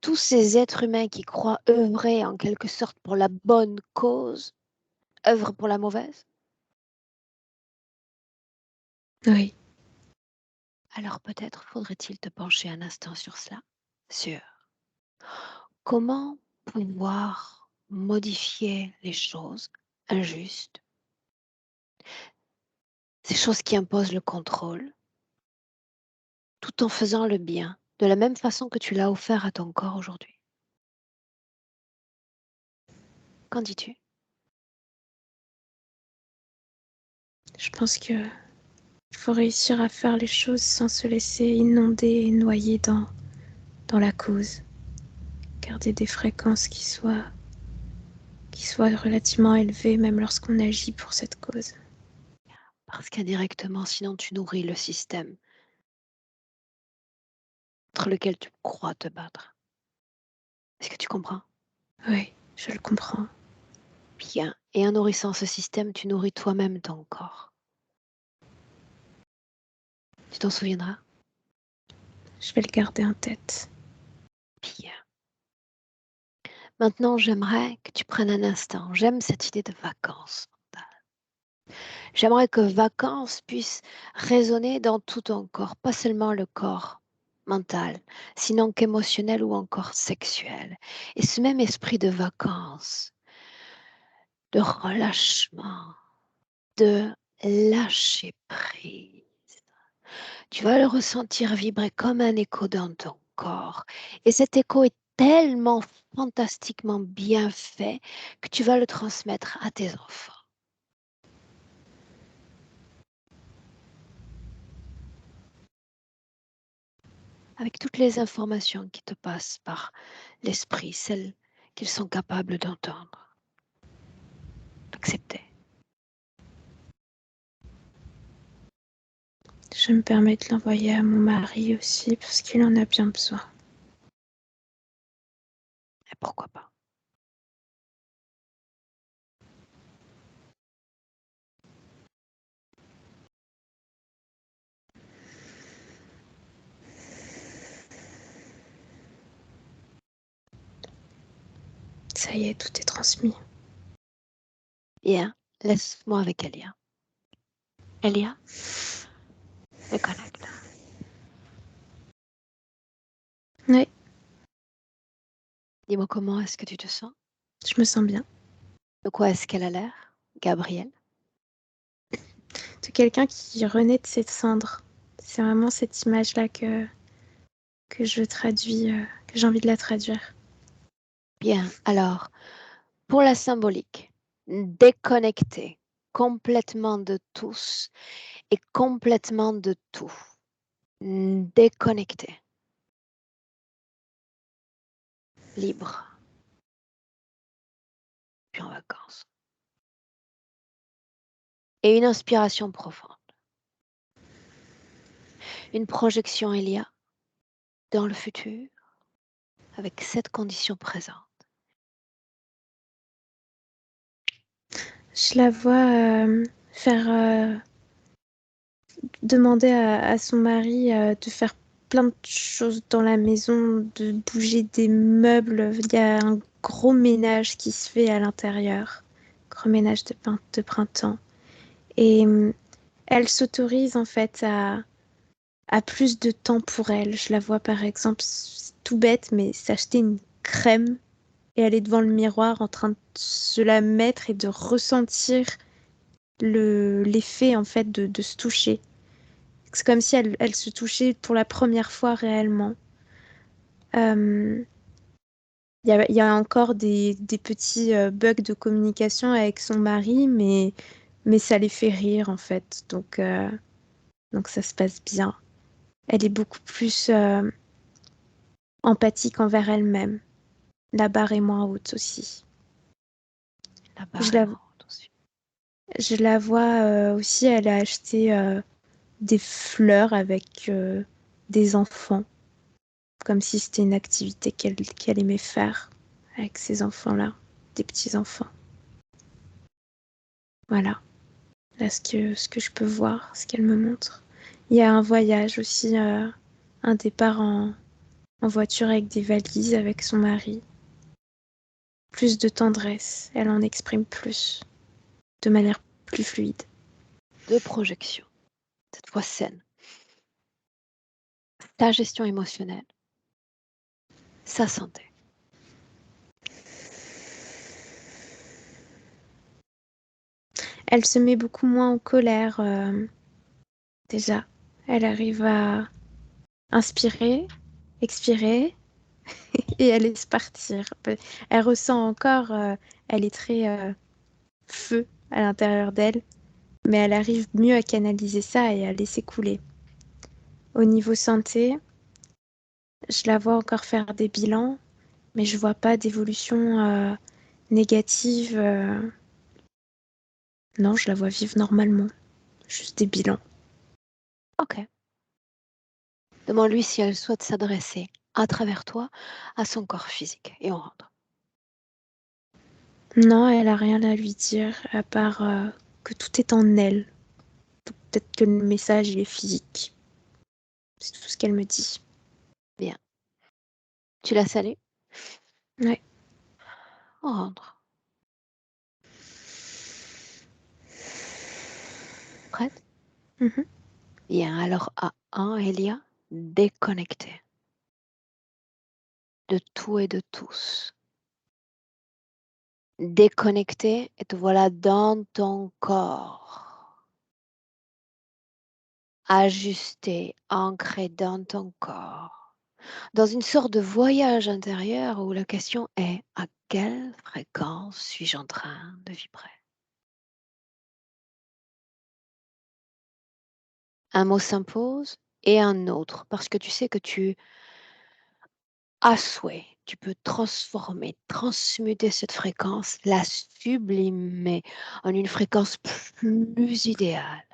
S1: tous ces êtres humains qui croient œuvrer en quelque sorte pour la bonne cause, œuvrent pour la mauvaise.
S4: Oui,
S1: Alors peut-être faudrait-il te pencher un instant sur cela, sur comment pouvoir modifier les choses injustes, ces choses qui imposent le contrôle, tout en faisant le bien, de la même façon que tu l'as offert à ton corps aujourd'hui. Qu'en dis-tu?
S4: je pense que il faut réussir à faire les choses sans se laisser inonder et noyer dans la cause. Garder des fréquences qui soient relativement élevées, même lorsqu'on agit pour cette cause.
S1: Parce qu'indirectement, sinon tu nourris le système contre lequel tu crois te battre. Est-ce que tu comprends?
S4: Oui, je le comprends.
S1: Bien. Et en nourrissant ce système, tu nourris toi-même ton corps. Tu t'en souviendras?
S4: Je vais le garder en tête.
S1: Bien. Maintenant, j'aimerais que tu prennes un instant. J'aime cette idée de vacances mentales. J'aimerais que vacances puisse résonner dans tout ton corps, pas seulement le corps mental, sinon qu'émotionnel ou encore sexuel. Et ce même esprit de vacances, de relâchement, de lâcher prise. Tu vas le ressentir vibrer comme un écho dans ton corps. Et cet écho est tellement fantastiquement bien fait que tu vas le transmettre à tes enfants. Avec toutes les informations qui te passent par l'esprit, celles qu'ils sont capables d'entendre, d'accepter.
S4: Je me permets de l'envoyer à mon mari aussi parce qu'il en a bien besoin.
S1: Et pourquoi pas?
S4: Ça y est, tout est transmis.
S1: Bien, laisse-moi avec Elia. Elia, me connecte.
S4: Oui.
S1: Dis-moi comment est-ce que tu te sens?
S4: Je me sens bien.
S1: De quoi est-ce qu'elle a l'air? Gabrielle?
S4: De quelqu'un qui renaît de ses cendres. C'est vraiment cette image-là que je traduis, que j'ai envie de la traduire.
S1: Bien, alors, pour la symbolique, déconnecté complètement de tous et complètement de tout. Déconnecté. Libre. Puis en vacances. Et une inspiration profonde. Une projection il y a dans le futur avec cette condition présente.
S4: Je la vois faire demander à son mari de faire plein de choses dans la maison, de bouger des meubles. Il y a un gros ménage qui se fait à l'intérieur. Gros ménage de printemps. Et elle s'autorise en fait à plus de temps pour elle. Je la vois par exemple, c'est tout bête, mais s'acheter une crème et aller devant le miroir en train de se la mettre et de ressentir l'effet en fait de se toucher. C'est comme si elle se touchait pour la première fois réellement. Il y a encore des petits bugs de communication avec son mari, mais ça les fait rire en fait. Donc ça se passe bien. Elle est beaucoup plus empathique envers elle-même. La barre est moins haute aussi.
S1: La
S4: Je
S1: barre est
S4: la,
S1: moins haute aussi.
S4: je la vois aussi, elle a acheté des fleurs avec des enfants, comme si c'était une activité qu'elle aimait faire avec ces enfants-là, des petits-enfants. Voilà, là ce que je peux voir, ce qu'elle me montre. Il y a un voyage aussi, un départ en voiture avec des valises avec son mari. Plus de tendresse, elle en exprime plus, de manière plus fluide.
S1: Deux projections, cette fois saine. Ta gestion émotionnelle, sa santé.
S4: Elle se met beaucoup moins en colère, déjà. Elle arrive à inspirer, expirer et elle laisse partir. Elle ressent encore, elle est très feu à l'intérieur d'elle, mais elle arrive mieux à canaliser ça et à laisser couler. Au niveau santé, je la vois encore faire des bilans, mais je vois pas d'évolution négative. Non, je la vois vivre normalement. Juste des bilans.
S1: Ok. Demande-lui si elle souhaite s'adresser à travers toi à son corps physique. Et on rentre.
S4: Non, elle a rien à lui dire, à part que tout est en elle. Peut-être que le message, il est physique. C'est tout ce qu'elle me dit.
S1: Bien. Tu la salues?
S4: Ouais.
S1: On rentre. Prête?
S4: Mhm.
S1: Bien. Alors à 1, Elia, déconnectée de tout et de tous. Déconnectée et te voilà dans ton corps. Ajusté, ancré dans ton corps. Dans une sorte de voyage intérieur où la question est à quelle fréquence suis-je en train de vibrer? Un mot s'impose et un autre parce que tu sais que tu as souhait, tu peux transformer, transmuter cette fréquence, la sublimer en une fréquence plus idéale,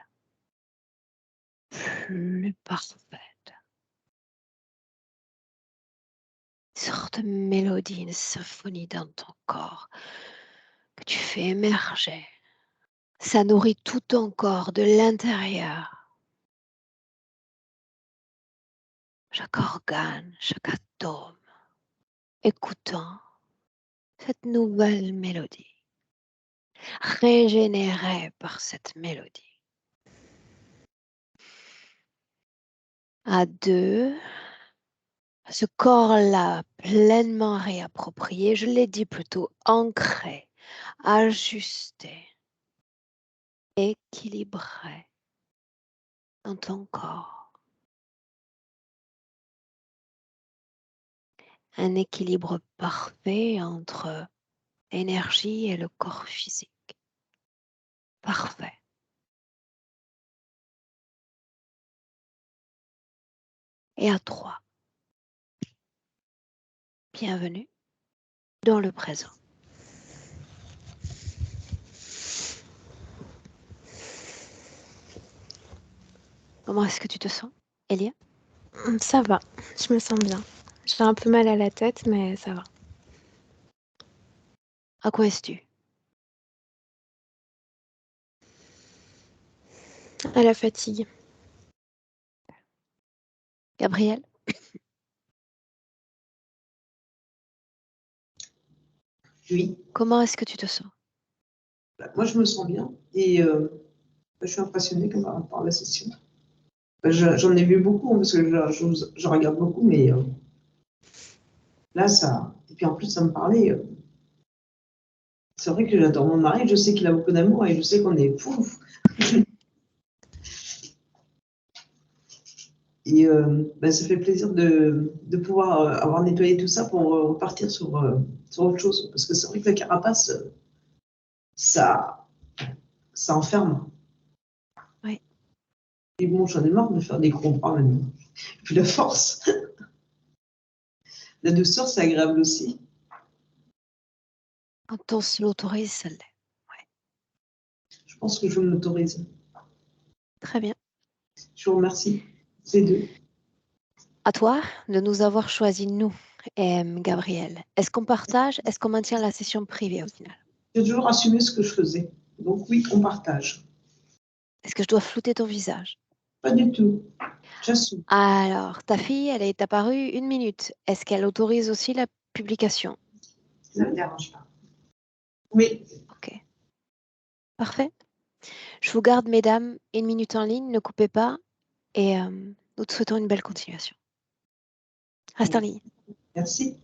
S1: plus parfaite. Une sorte de mélodie, une symphonie dans ton corps que tu fais émerger. Ça nourrit tout ton corps de l'intérieur. Chaque organe, chaque atome, écoutant cette nouvelle mélodie, régénéré par cette mélodie. À 2, Ce corps-là, pleinement réapproprié, je l'ai dit plutôt, ancré, ajusté, équilibré dans ton corps. Un équilibre parfait entre l'énergie et le corps physique. Parfait. Et à 3. Bienvenue dans le présent. Comment est-ce que tu te sens, Elia?
S4: Ça va, je me sens bien. J'ai un peu mal à la tête, mais ça va.
S1: À quoi es-tu?
S4: À la fatigue.
S1: Gabriel?
S2: Oui,
S1: Comment est-ce que tu te sens?
S2: moi je me sens bien et je suis impressionnée par la session. J'en ai vu beaucoup parce que je regarde beaucoup, mais là ça. Et puis en plus, ça me parlait. C'est vrai que j'adore mon mari, je sais qu'il a beaucoup d'amour et je sais qu'on est fou. Et ça fait plaisir de pouvoir avoir nettoyé tout ça pour repartir sur autre chose. Parce que c'est vrai que la carapace, ça enferme.
S1: Oui.
S2: Et bon, j'en ai marre de faire des gros bras maintenant. Et puis la force. La douceur, c'est agréable aussi.
S1: Quand on se l'autorise, ça l'est.
S2: Je pense que je m'autorise.
S1: Très bien.
S2: Je vous remercie, ces deux.
S1: À toi de nous avoir choisi, nous, Gabriel. Est-ce qu'on partage? Est-ce qu'on maintient la session privée au final?
S2: J'ai toujours assumé ce que je faisais. Donc oui, on partage.
S1: Est-ce que je dois flouter ton visage?
S2: Pas du tout. J'assume.
S1: Alors, ta fille, elle est apparue 1 minute. Est-ce qu'elle autorise aussi la publication?
S2: Ça ne me dérange pas. Oui.
S1: Ok. Parfait. Je vous garde, mesdames, 1 minute en ligne. Ne coupez pas. Et nous te souhaitons une belle continuation. Reste en ligne.
S2: Merci.